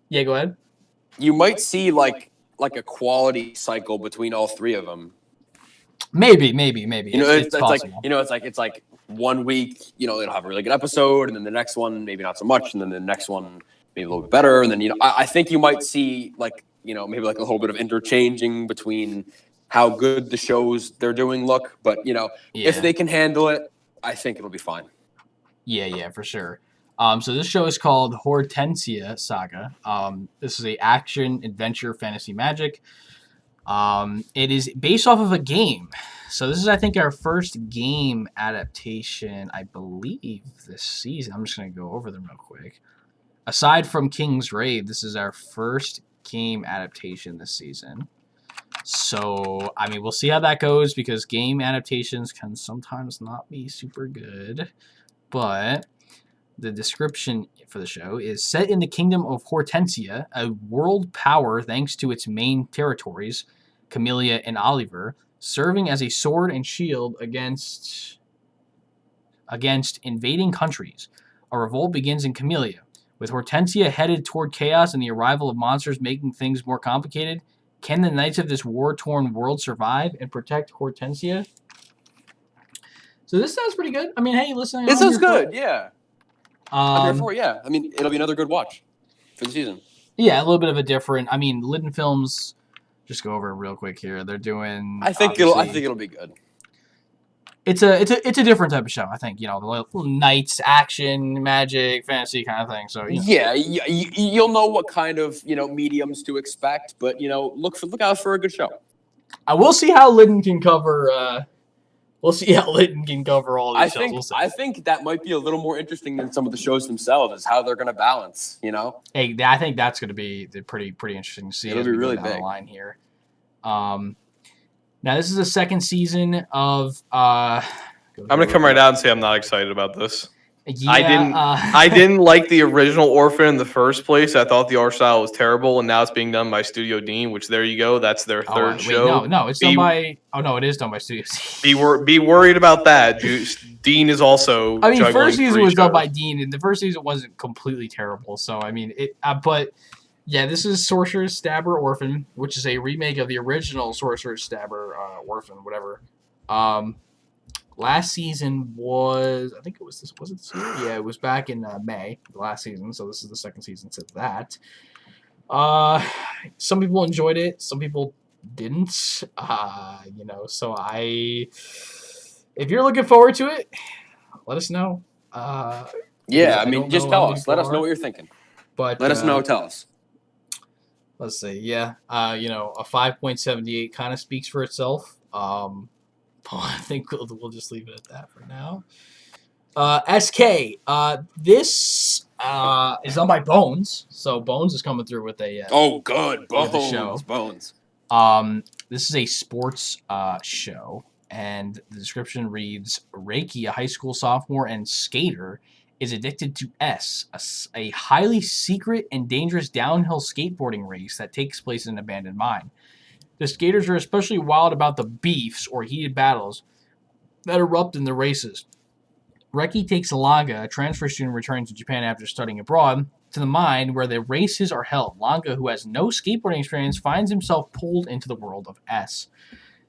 Yeah, go ahead. You might see like a quality cycle between all three of them. Maybe. It's like 1 week, they'll have a really good episode, and then the next one maybe not so much, and then the next one maybe a little bit better, and then I think you might see maybe like a little bit of interchanging between how good the shows they're doing look, but if they can handle it, I think it'll be fine. Yeah, for sure. So this show is called Hortensia Saga. This is a action adventure fantasy magic. It is based off of a game. So this is, I think, our first game adaptation, I believe, this season. I'm just going to go over them real quick. Aside from King's Raid, this is our first game adaptation this season. So, I mean, we'll see how that goes because game adaptations can sometimes not be super good. But the description for the show is set in the kingdom of Hortensia, a world power thanks to its main territories, Camellia and Oliver, serving as a sword and shield against invading countries. A revolt begins in Camellia. With Hortensia headed toward chaos and the arrival of monsters making things more complicated, Can the knights of this war-torn world survive and protect Hortensia? So this sounds pretty good. I mean, hey, listen. It sounds good, yeah. I'm here for it, yeah. I mean, it'll be another good watch for the season. Yeah, a little bit of a different. I mean, Litten Films. Just go over it real quick here. They're doing. I think it'll be good. It's a different type of show. I think the little knights, action, magic, fantasy kind of thing. So yeah, you'll know what kind of mediums to expect, but look out for a good show. I will see how Litten can cover. We'll see how Litten can cover all these shows. I think that might be a little more interesting than some of the shows themselves, is how they're going to balance. Hey, I think that's going to be pretty interesting to see. It'll be really big. The line here. Now this is the second season of. I'm gonna come right out and say I'm not excited about this. Yeah, I didn't like the original Orphan in the first place. I thought the art style was terrible, and now it's being done by Studio Dean, which there you go. That's their third show. No, it's done by. Oh no, it is done by Studio Dean. Be worried about that. Dean is also. I mean, first season was done by Dean, and the first season wasn't completely terrible. So I mean, but yeah, this is Sorcerer's Stabber Orphan, which is a remake of the original Sorcerer's Stabber Orphan, whatever. Last season was, I think it was this. Was it this year? Yeah, it was back in May, the last season. So this is the second season to that. Some people enjoyed it. Some people didn't. So if you're looking forward to it, let us know. Yeah, I mean, just tell us. Let us know what you're thinking. But let us know. Tell us. Let's see. Yeah. A 5.78 kind of speaks for itself. I think we'll just leave it at that for now. SK. This is done by Bones. So Bones is coming through with a good Bones show. Bones. This is a sports show, and the description reads: Reiki, a high school sophomore and skater, is addicted to a highly secret and dangerous downhill skateboarding race that takes place in an abandoned mine. The skaters are especially wild about the beefs or heated battles that erupt in the races. Reiki takes Langa, a transfer student returning to Japan after studying abroad, to the mine where the races are held. Langa, who has no skateboarding experience, finds himself pulled into the world of S.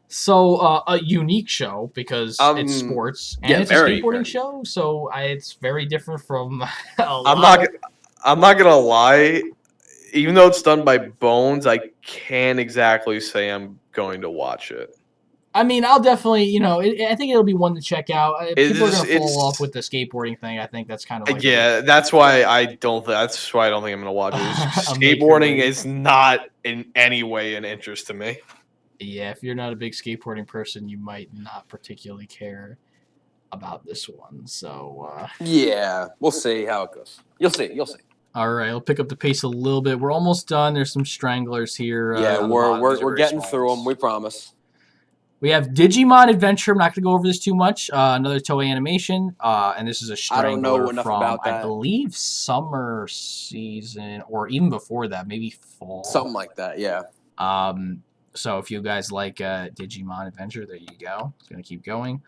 So a unique show because it's sports and it's a skateboarding show. So it's very different from. I'm not gonna lie. Even though it's done by Bones, I can't exactly say I'm going to watch it. I mean, I'll definitely, I think it'll be one to check out. People are going to fall off with the skateboarding thing. I think that's kind of like that's why I don't think I'm going to watch it. Skateboarding is not in any way an interest to me. Yeah, if you're not a big skateboarding person, you might not particularly care about this one. So yeah, we'll see how it goes. You'll see. All right, I'll pick up the pace a little bit. We're almost done. There's some stranglers here. Yeah, we're getting through them. We promise. We have Digimon Adventure. I'm not going to go over this too much. Another Toei animation, and this is a strangler I don't know enough from, about that. I believe, summer season, or even before that, maybe fall. Something like that, yeah. So if you guys like Digimon Adventure, there you go. It's going to keep going.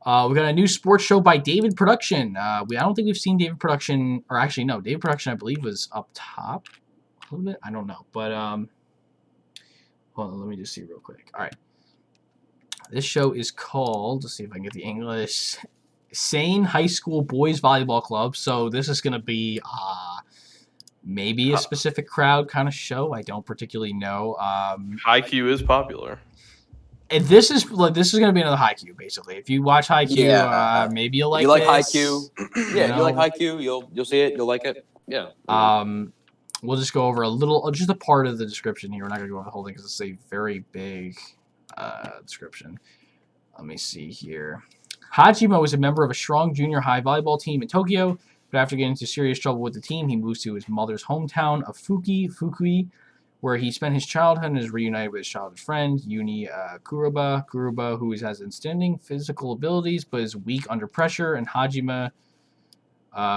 We got a new sports show by David Production. I don't think we've seen David Production, or actually no, David Production I believe was up top a little bit. I don't know, but hold on, let me just see real quick. All right, this show is called. Let's see if I can get the English. Sane High School Boys Volleyball Club. So this is gonna be maybe a specific crowd kind of show. I don't particularly know. Haikyuu is popular. And this is going to be another Haikyuu, basically. If you watch Haikyuu, maybe you'll like you like this. Haikyuu. Yeah, you like Haikyuu, you'll see it, you'll like it. Yeah. We'll just go over just a part of the description here. We're not going to go over the whole thing because it's a very big description. Let me see here. Hajime was a member of a strong junior high volleyball team in Tokyo, but after getting into serious trouble with the team, he moves to his mother's hometown of Fukui, where he spent his childhood and is reunited with his childhood friend, Uni Kuruba, who has outstanding physical abilities but is weak under pressure, and Hajime,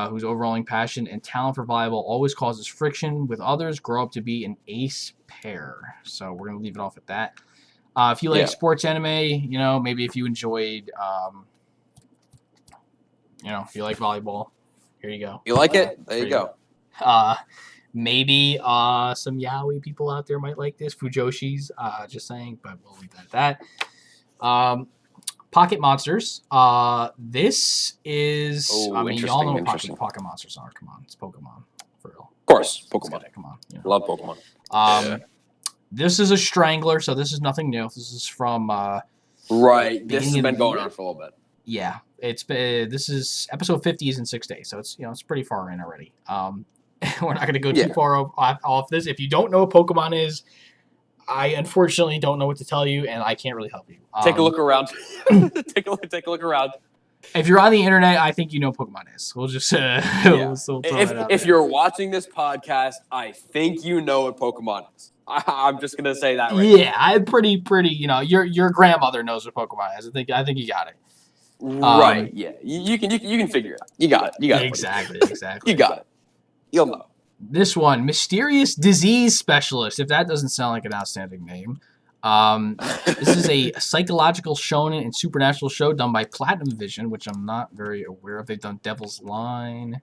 whose overwhelming passion and talent for volleyball always causes friction with others, grow up to be an ace pair. So we're going to leave it off at that. If you like sports anime, maybe if you enjoyed, if you like volleyball, here you go. You like it? There you go. Maybe some yaoi people out there might like this. Fujoshis, just saying, but we'll leave that at that. Pocket Monsters. This is, y'all know what Pocket Monsters are. Come on, it's Pokemon. For real. Of course, Pokemon. Come on. Love Pokemon. This is a Strangler, so this is nothing new. This is from... right, this has been going on for a little bit. Yeah, this is episode 50 is in 6 days, so it's pretty far in already. We're not going to go too far off this. If you don't know what Pokemon is, I unfortunately don't know what to tell you, and I can't really help you. Take a look around. take a look around. If you're on the internet, I think you know what Pokemon is. We'll just if you're watching this podcast, I think you know what Pokemon is. I'm just gonna say that. I'm pretty. Your grandmother knows what Pokemon is. I think you got it. Right. Yeah. You can figure it out. You got it. Exactly. You got it. You'll know. This one, Mysterious Disease Specialist, if that doesn't sound like an outstanding name. This is a psychological shonen and supernatural show done by Platinum Vision, which I'm not very aware of. They've done Devil's Line.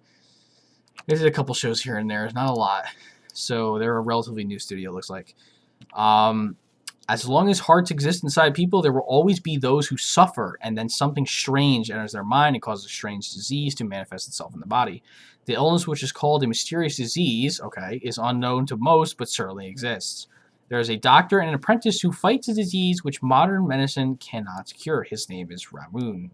There's a couple shows here and there. Not a lot. So they're a relatively new studio, it looks like. As long as hearts exist inside people, there will always be those who suffer, and then something strange enters their mind and causes a strange disease to manifest itself in the body. The illness, which is called a mysterious disease, is unknown to most, but certainly exists. There is a doctor and an apprentice who fights a disease which modern medicine cannot cure. His name is Ramune.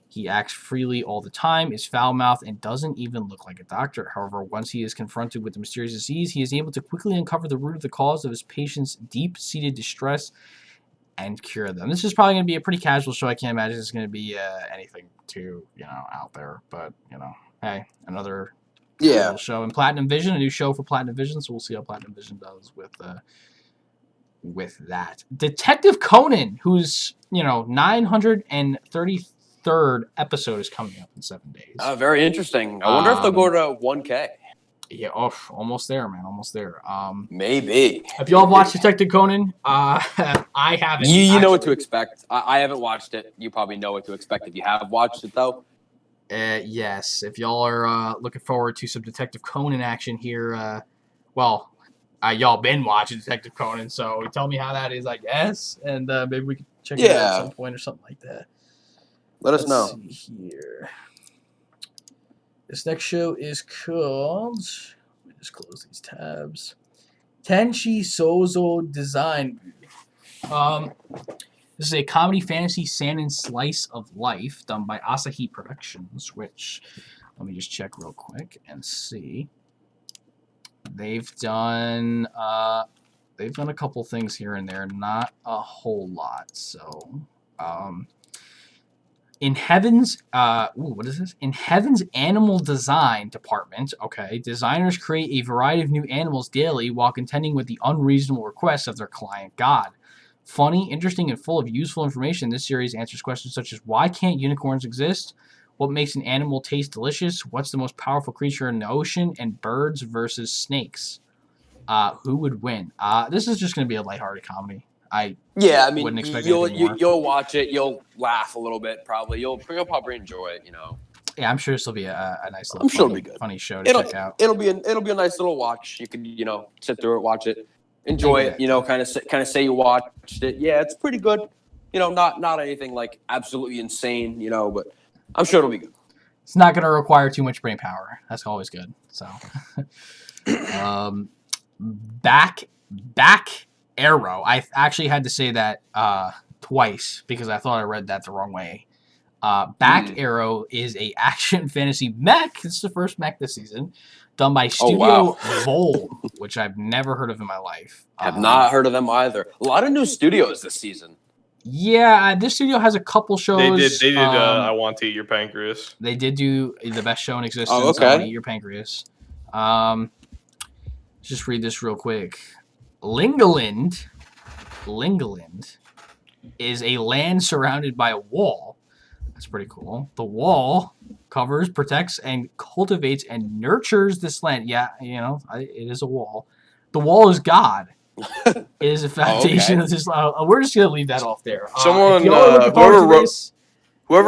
He acts freely all the time, is foul-mouthed, and doesn't even look like a doctor. However, once he is confronted with the mysterious disease, he is able to quickly uncover the root of the cause of his patient's deep-seated distress and cure them. This is probably going to be a pretty casual show. I can't imagine it's going to be anything too, out there. But, hey, another show. And Platinum Vision, a new show for Platinum Vision, so we'll see how Platinum Vision does with that. Detective Conan, who's, 933rd episode is coming up in 7 days. Very interesting. I wonder if they'll go to 1K. Yeah, almost there, man. Almost there. Maybe. Have y'all watched Detective Conan? I haven't. You know what to expect. I haven't watched it. You probably know what to expect if you have watched it, though. Yes. If y'all are looking forward to some Detective Conan action here, y'all been watching Detective Conan, so tell me how that is, I guess, and maybe we can check it out at some point or something like that. Let's know. See here. This next show is called... Let me just close these tabs. Tenchi Sozo Design. This is a comedy fantasy seinen slice of life done by Asahi Productions, which let me just check real quick and see. They've done a couple things here and there, not a whole lot. So, in Heaven's what is this? In Heaven's Animal Design Department, designers create a variety of new animals daily while contending with the unreasonable requests of their client god. Funny, interesting, and full of useful information, this series answers questions such as why can't unicorns exist? What makes an animal taste delicious? What's the most powerful creature in the ocean? And birds versus snakes. Who would win? This is just going to be a lighthearted comedy. Wouldn't expect you'll watch it. You'll laugh a little bit, probably. You'll probably enjoy it. Yeah, I'm sure this will be a nice little funny show to check out. It'll be a nice little watch. You can sit through it, watch it, enjoy it. Kind of say you watched it. Yeah, it's pretty good. Not anything like absolutely insane. But I'm sure it'll be good. It's not going to require too much brain power. That's always good. So, back Arrow. I actually had to say that twice because I thought I read that the wrong way. Back Arrow is a action fantasy mech. This is the first mech this season, done by Studio Vol, which I've never heard of in my life. Have not heard of them either. A lot of new studios this season. Yeah, this studio has a couple shows. They did I Want to Eat Your Pancreas. They did do the best show in existence. I Want to Eat Your Pancreas. Just read this real quick. Lingaland is a land surrounded by a wall. That's pretty cool. The wall covers, protects, and cultivates and nurtures this land. Yeah, it is a wall. The wall is God. It is a foundation of this. We're just gonna leave that off there. Whoever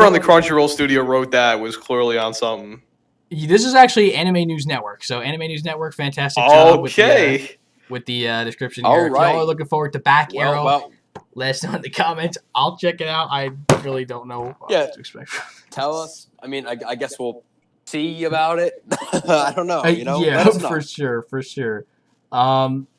on the Crunchyroll studio wrote that was clearly on something. This is actually Anime News Network. So Anime News Network, fantastic job with the description here. If y'all are looking forward to Back Arrow, let us know in the comments. I'll check it out. I really don't know what to expect. Tell us. I mean, I guess we'll see about it. I don't know. Yeah, for sure.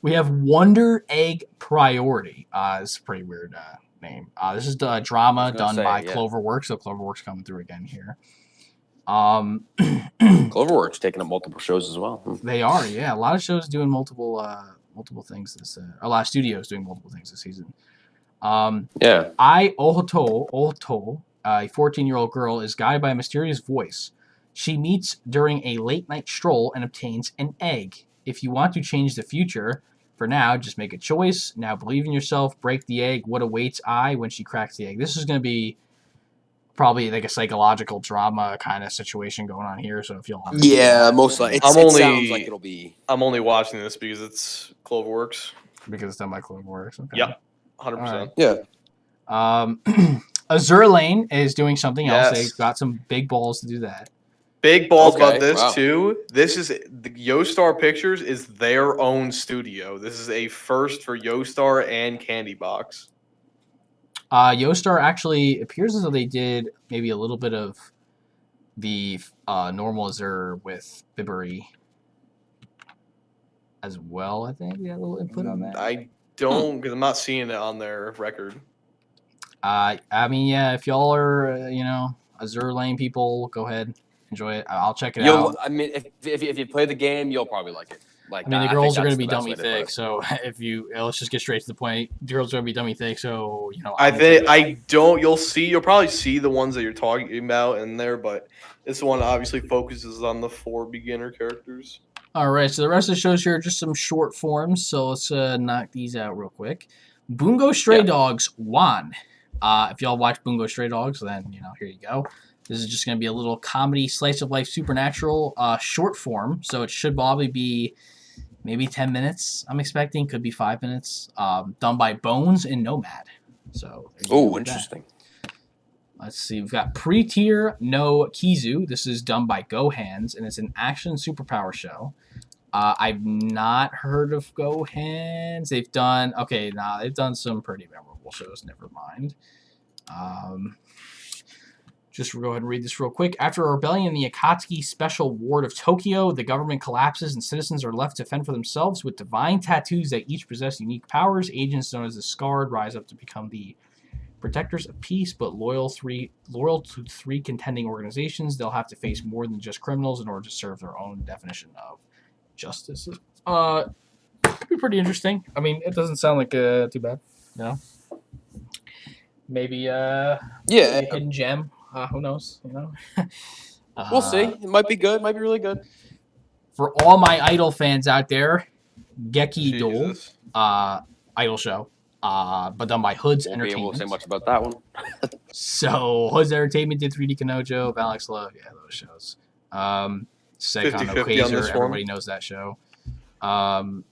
We have Wonder Egg Priority. It's a pretty weird name. This is the drama done by Cloverworks. So Cloverworks coming through again here. Cloverworks taking up multiple shows as well. They are, yeah. A lot of shows doing multiple things this. A lot of studios doing multiple things this season. Ohoto, a 14-year-old girl, is guided by a mysterious voice. She meets during a late-night stroll and obtains an egg. If you want to change the future, for now, just make a choice. Now believe in yourself. Break the egg. What awaits I when she cracks the egg? This is going to be probably like a psychological drama kind of situation going on here. So if you'll, most likely. It sounds like it'll be. I'm only watching this because it's Cloverworks. Because it's done by Cloverworks. Okay. Yep, 100%. Yeah. Azure Lane is doing something else. They've got some big balls to do that. Big balls about this too. This is the Yostar Pictures is their own studio. This is a first for Yostar and Candy Box. Yostar actually appears as though they did maybe a little bit of the normal Azure with Bibbery as well. I think they had a little input on that. I don't, because I'm not seeing it on their record. I mean, yeah, if y'all are, Azure Lane people, go ahead, enjoy it. I'll check it out. I mean, if you play the game, you'll probably like it. The girls are going to be dummy thick, so if let's just get straight to the point. The girls are going to be dummy thick, so you'll probably see the ones that you're talking about in there, but this one obviously focuses on the 4 beginner characters. All right, so the rest of the shows here are just some short forms, so let's knock these out real quick. Bungo Stray Dogs 1. If y'all watch Bungo Stray Dogs, then here you go. This is just going to be a little comedy slice of life supernatural short form, so it should probably be maybe 10 minutes, I'm expecting. Could be 5 minutes. Done by Bones and Nomad. So interesting. Let's see. We've got Pre-Tier no Kizu. This is done by Go Hands, and it's an action superpower show. I've not heard of Go Hands. They've done some pretty memorable shows. Never mind. Just go ahead and read this real quick. After a rebellion in the Akatsuki Special Ward of Tokyo, the government collapses and citizens are left to fend for themselves with divine tattoos that each possess unique powers. Agents known as the Scarred rise up to become the protectors of peace, but loyal to 3 contending organizations. They'll have to face more than just criminals in order to serve their own definition of justice. Could be pretty interesting. I mean, it doesn't sound like too bad. Maybe a hidden gem. Who knows? We'll see. It might be good. Might be really good. For all my Idol fans out there, Geki Dole, Idol show, but done by Hoods Entertainment. Won't say much about that one. So Hoods Entertainment did 3D Kanojo, Alex Love, those shows. Seikon no Quasar, everybody knows that show. I'm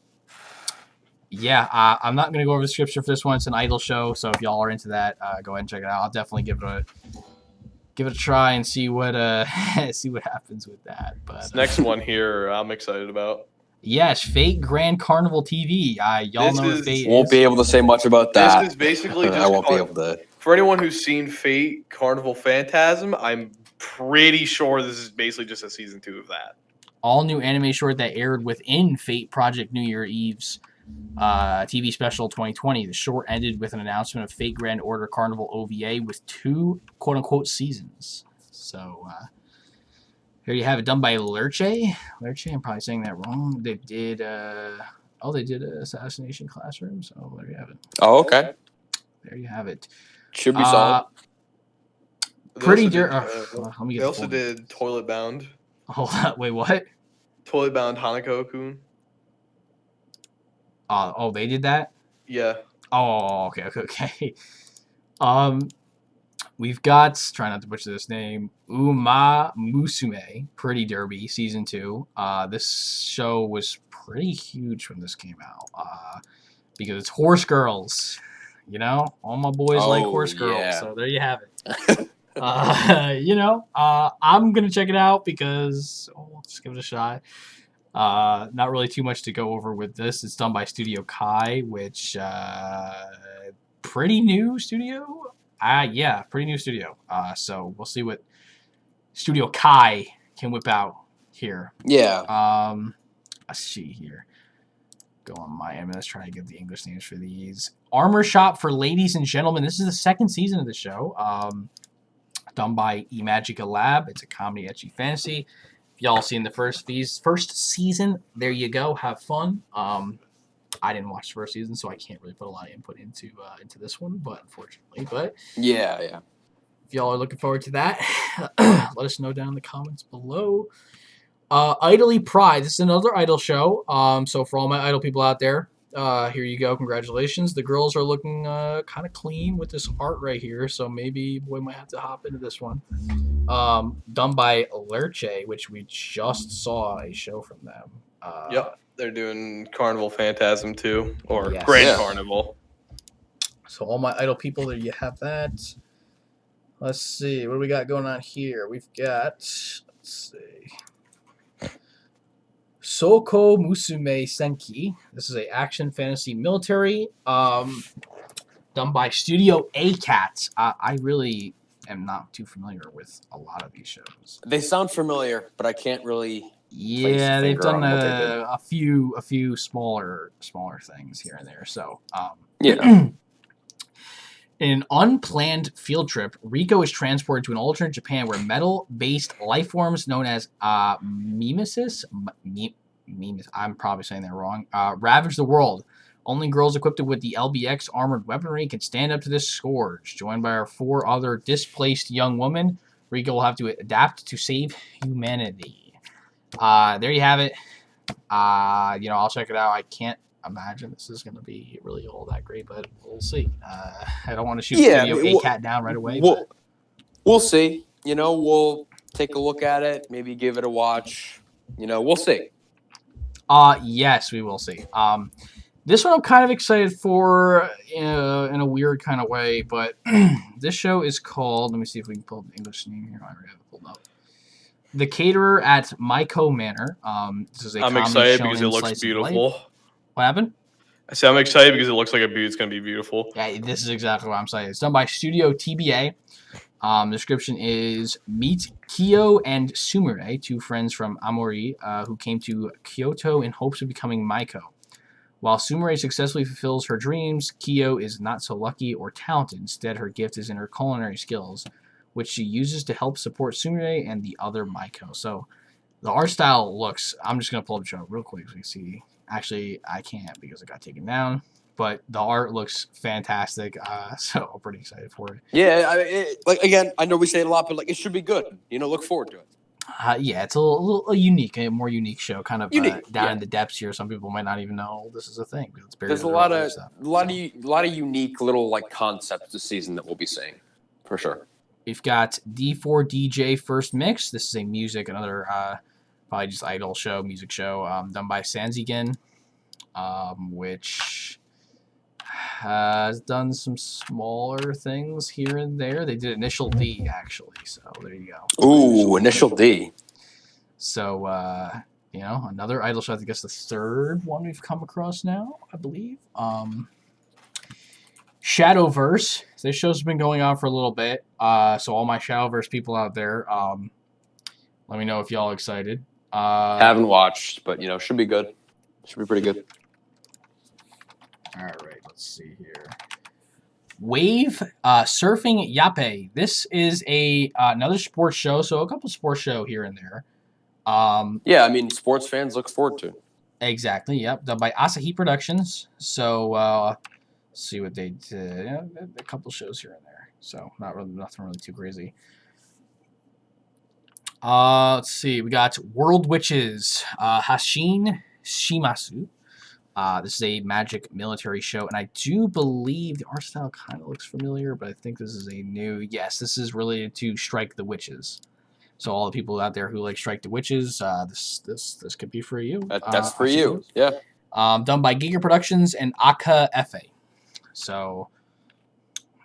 not going to go over the scripture for this one. It's an Idol show, so if y'all are into that, go ahead and check it out. I'll definitely give it a try and see what happens with that. But this next one here, I'm excited about. Yes, Fate Grand Carnival TV. Y'all know what Fate is. Won't be able to say much about that. This is basically just I won't be able to. For anyone who's seen Fate Carnival Phantasm, I'm pretty sure this is basically just a season 2 of that. All new anime short that aired within Fate Project New Year Eve's TV special 2020. The short ended with an announcement of Fate Grand Order Carnival OVA with 2 quote-unquote seasons. So here you have it, done by Lerche. Lerche, I'm probably saying that wrong. They did Assassination Classroom, so there you have it. Oh, okay. There you have it. Should be solid. Pretty dirt. They also did Toilet Bound. Hold on, wait, what? Toilet Bound Hanako-kun. They did that? Yeah. Oh, okay. We've got, try not to butcher this name, Uma Musume, Pretty Derby, Season 2. This show was pretty huge when this came out because it's horse girls. All my boys like horse girls, so there you have it. I'm gonna check it out because let's give it a shot. Not really too much to go over with this. It's done by Studio Kai, which pretty new studio. Yeah, pretty new studio. So we'll see what Studio Kai can whip out here. Yeah. Let's see here. Go on my end. Let's try to get the English names for these. Armor Shop for Ladies and Gentlemen. This is the second season of the show. Done by eMagica Lab. It's a comedy, ecchi fantasy. If y'all seen the first season, there you go. Have fun. I didn't watch the first season, so I can't really put a lot of input into this one, but unfortunately. But yeah. If y'all are looking forward to that, let us know down in the comments below. Idly Pride. This is another Idol show. So for all my Idol people out there, here you go. Congratulations. The girls are looking kind of clean with this art right here. So maybe we might have to hop into this one. Done by Lerche, which we just saw a show from them. Yep, they're doing Carnival Phantasm too, or Grand Carnival. So all my Idol people, there you have that. Let's see. What do we got going on here? We've got, let's see. Soko Musume Senki. This is a action fantasy military done by Studio A-Cat. I really am not too familiar with a lot of these shows. They sound familiar, but I can't really. Yeah, they've done a few smaller things here and there. So yeah. In an unplanned field trip, Riko is transported to an alternate Japan where metal-based life forms known as mimesis, I'm probably saying that wrong, ravage the world. Only girls equipped with the LBX armored weaponry can stand up to this scourge. Joined by our 4 other displaced young women, Riko will have to adapt to save humanity. There you have it. I'll check it out. I can't imagine this is going to be really all that great, but we'll see. I don't want to shoot Studio A-Cat down right away. We'll see. We'll take a look at it, maybe give it a watch. We'll see. Yes, we will see. This one I'm kind of excited for in a weird kind of way, but this show is called, let me see if we can pull up the English name here. I already have it pulled up. The Caterer at Maiko Manor. This is a I'm excited because it looks beautiful. What happened? I said I'm excited because it looks like it's going to be beautiful. Yeah, this is exactly what I'm saying. It's done by Studio TBA. Description is meet Kyo and Sumire, 2 friends from Amori who came to Kyoto in hopes of becoming Maiko. While Sumire successfully fulfills her dreams, Kyo is not so lucky or talented. Instead, her gift is in her culinary skills, which she uses to help support Sumire and the other Maiko. So the art style looks, I'm just going to pull up the show real quick so you can see. Actually, I can't because it got taken down. But the art looks fantastic, so I'm pretty excited for it. Yeah, again, I know we say it a lot, but it should be good. Look forward to it. Yeah, it's a little unique, a more unique show, kind of down in the depths here. Some people might not even know this is a thing. There's a lot of unique little concepts this season that we'll be seeing, for sure. We've got D4DJ First Mix. This is a another probably just idol show, music show, done by Sanzigen, which has done some smaller things here and there. They did Initial D, actually, so there you go. Ooh, Initial D. So, another idol show. I guess the 3rd one we've come across now, I believe. Shadowverse. This show's been going on for a little bit, so all my Shadowverse people out there, let me know if y'all excited. Haven't watched, but should be good. Should be pretty good. All right, let's see here. Wave Surfing Yape. This is another sports show, so a couple sports show here and there. Sports fans look forward to. Exactly. Yep. Done by Asahi Productions. So let's see what they did. A couple shows here and there. So nothing really too crazy. Let's see. We got World Witches, Hashin Shimasu. This is a magic military show, and I do believe the art style kind of looks familiar, but I think this is a new. Yes, this is related to Strike the Witches. So all the people out there who like Strike the Witches, this could be for you. That's for you. Yeah. Done by Giga Productions and Aka Efe. So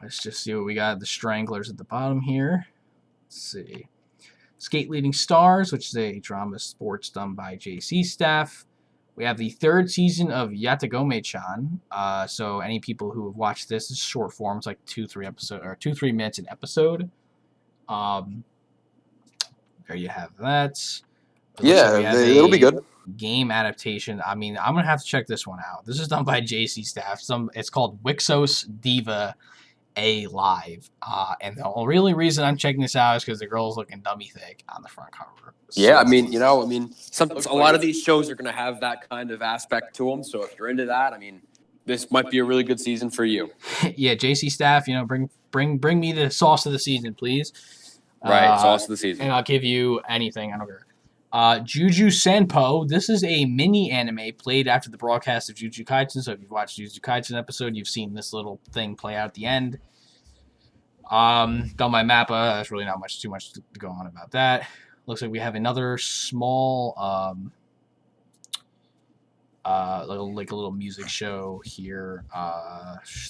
let's just see what we got. The Stranglers at the bottom here. Let's see. Skate Leading Stars, which is a drama sports done by JC staff. We have the 3rd season of Yatagome-chan. So any people who have watched this is short form. It's like 2-3 minutes an episode. There you have that. It'll be good. Game adaptation. I mean, I'm gonna have to check this one out. This is done by JC staff. It's called Wixos Diva A Live. And the only reason I'm checking this out is because the girl's looking dummy thick on the front cover. Yeah, I mean, a lot of these shows are gonna have that kind of aspect to them. So if you're into that, I mean, this might be a really good season for you. Yeah, JC staff, bring me the sauce of the season, please. Right, sauce of the season. And I'll give you anything. I don't care. Juju Senpo. This is a mini anime played after the broadcast of Jujutsu Kaisen. So if you've watched Jujutsu Kaisen episode, you've seen this little thing play out at the end. Done by Mappa. There's really not too much to go on about that. Looks like we have another small, like a little music show here.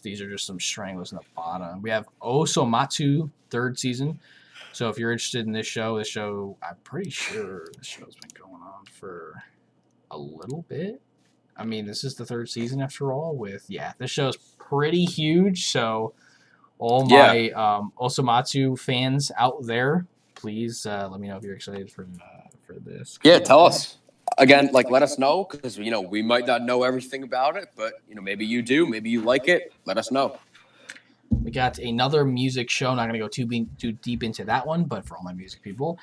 These are just some stranglers in the bottom. We have Osomatsu 3rd season. So if you're interested in this show, I'm pretty sure this show's been going on for a little bit. I mean, this is the 3rd season after all. This show's pretty huge. So all my Osomatsu fans out there, please let me know if you're excited for this. Yeah, tell us. Again, let us know, because we might not know everything about it, but maybe you do, maybe you like it. Let us know. We got another music show. Not going to go too deep into that one, but for all my music people,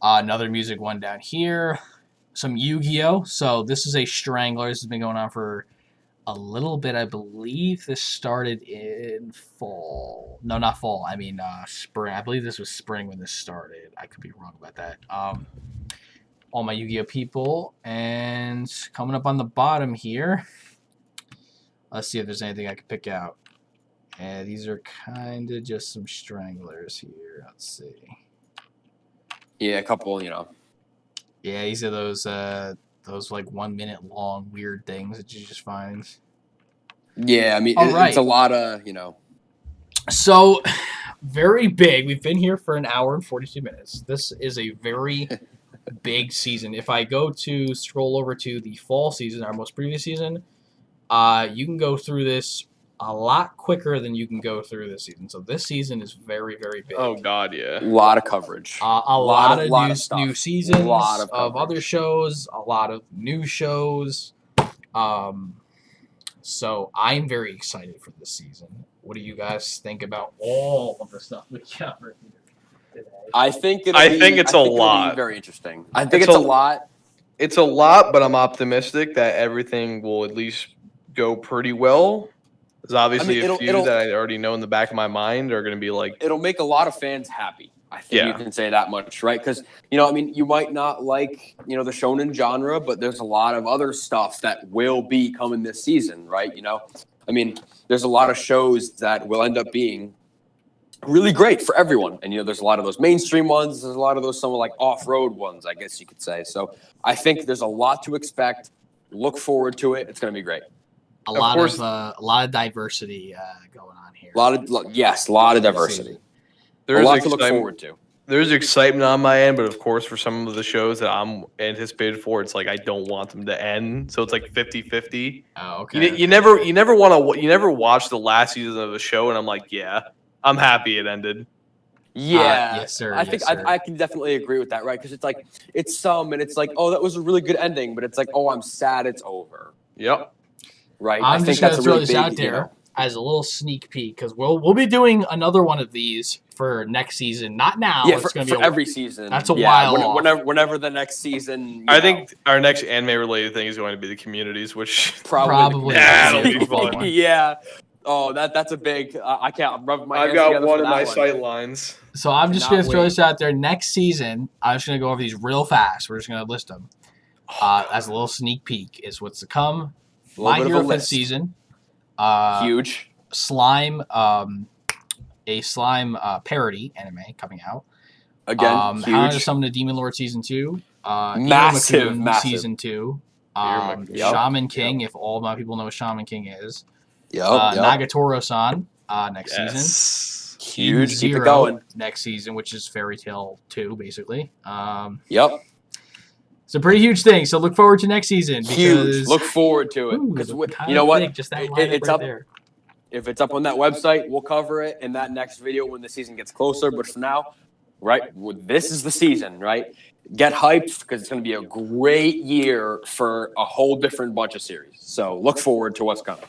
another music one down here. Some Yu-Gi-Oh! So this is a Strangler. This has been going on for a little bit. I believe this started in fall. No, not fall. I mean spring. I believe this was spring when this started. I could be wrong about that. All my Yu-Gi-Oh! People. And coming up on the bottom here, let's see if there's anything I can pick out. And these are kind of just some stranglers here. Let's see. Yeah, a couple, Yeah, these are those like 1 minute long weird things that you just find. Yeah, I mean, it's a lot of, So, very big. We've been here for an hour and 42 minutes. This is a very big season. If I go to scroll over to the fall season, our most previous season, you can go through this a lot quicker than you can go through this season. So this season is very, very big. Oh God, yeah. A lot of coverage. A lot of new seasons a lot of other shows. A lot of new shows. So I'm very excited for this season. What do you guys think about all of the stuff we covered today? I think it's a lot. Very interesting. I think it's a lot. It's a lot, but I'm optimistic that everything will at least go pretty well. There's obviously a few that I already know in the back of my mind are going to be like... It'll make a lot of fans happy. I think you can say that much, right? Because, you might not like, the shonen genre, but there's a lot of other stuff that will be coming this season, right? There's a lot of shows that will end up being really great for everyone. And, there's a lot of those mainstream ones. There's a lot of those somewhat like off-road ones, I guess you could say. So I think there's a lot to expect. Look forward to it. It's going to be great. A lot of diversity going on here. A lot of diversity. There's a lot to look forward to. There's excitement on my end, but of course, for some of the shows that I'm anticipated for, it's like I don't want them to end. So it's like 50-50. Oh, okay. You never watch the last season of a show, and I'm like, yeah, I'm happy it ended. Yeah, yes, sir. I think I can definitely agree with that, right? Because it's like and it's like, oh, that was a really good ending, but it's like, oh, I'm sad it's over. Yep. Right. I'm just gonna throw this out there as a little sneak peek, because we'll be doing another one of these for next season. Not now. Yeah, it's for be every season. That's a while off. Whenever the next season. I think our next anime related thing is going to be the communities, which probably that'll be fun. Yeah. Oh, that's a big. I can't rub my hands I've together got one for of my that sight lines. So I'm just going to throw this out there. Next season, I'm just going to go over these real fast. We're just going to list them. As a little sneak peek is what's to come. My Hero 5th season. Huge. Slime, a slime parody anime coming out. Again, huge. How to Summon a Demon Lord season 2. Massive. Season 2. Shaman King, if all my people know what Shaman King is. Yep. Nagatoro-san next season. Huge. Keep it 0 going. next season, which is Fairy Tail 2, basically. Yep. It's a pretty huge thing. So look forward to next season. Because, huge. Look forward to it. Because you know what? Just that lineup it's right up there. If it's up on that website, we'll cover it in that next video when the season gets closer. But for now, right, this is the season, right? Get hyped because it's going to be a great year for a whole different bunch of series. So look forward to what's coming.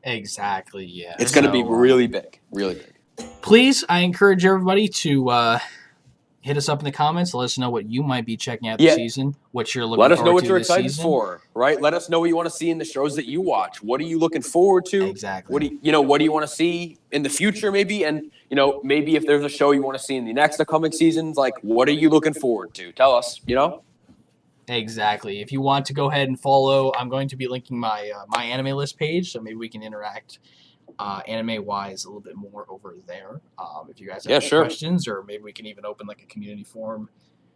Exactly, yeah. It's going to be really big, really big. Please, I encourage everybody to hit us up in the comments. Let us know what you might be checking out this season, what you're looking forward to. Let us know what you're excited season. for, right? Let us know what you want to see in the shows that you watch. What are you looking forward to? Exactly. What do you want to see in the future, maybe? And maybe if there's a show you want to see in the next upcoming seasons, like what are you looking forward to? Tell us. Exactly. If you want to go ahead and follow, I'm going to be linking my my anime list page, so maybe we can interact anime-wise a little bit more over there. If you guys have any questions, or maybe we can even open like a community forum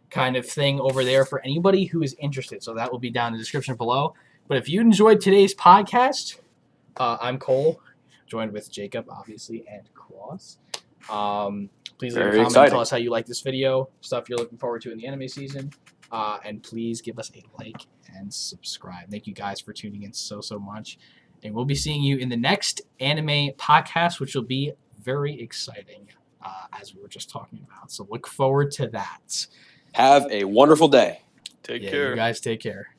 kind of thing over there for anybody who is interested. So that will be down in the description below. But if you enjoyed today's podcast, I'm Kole, joined with Jacob, obviously, and Cross. Please leave a comment. Tell us how you like this video, stuff you're looking forward to in the anime season. And please give us a like and subscribe. Thank you guys for tuning in so much. And we'll be seeing you in the next anime podcast, which will be very exciting, as we were just talking about. So look forward to that. Have a wonderful day. Take care. You guys take care.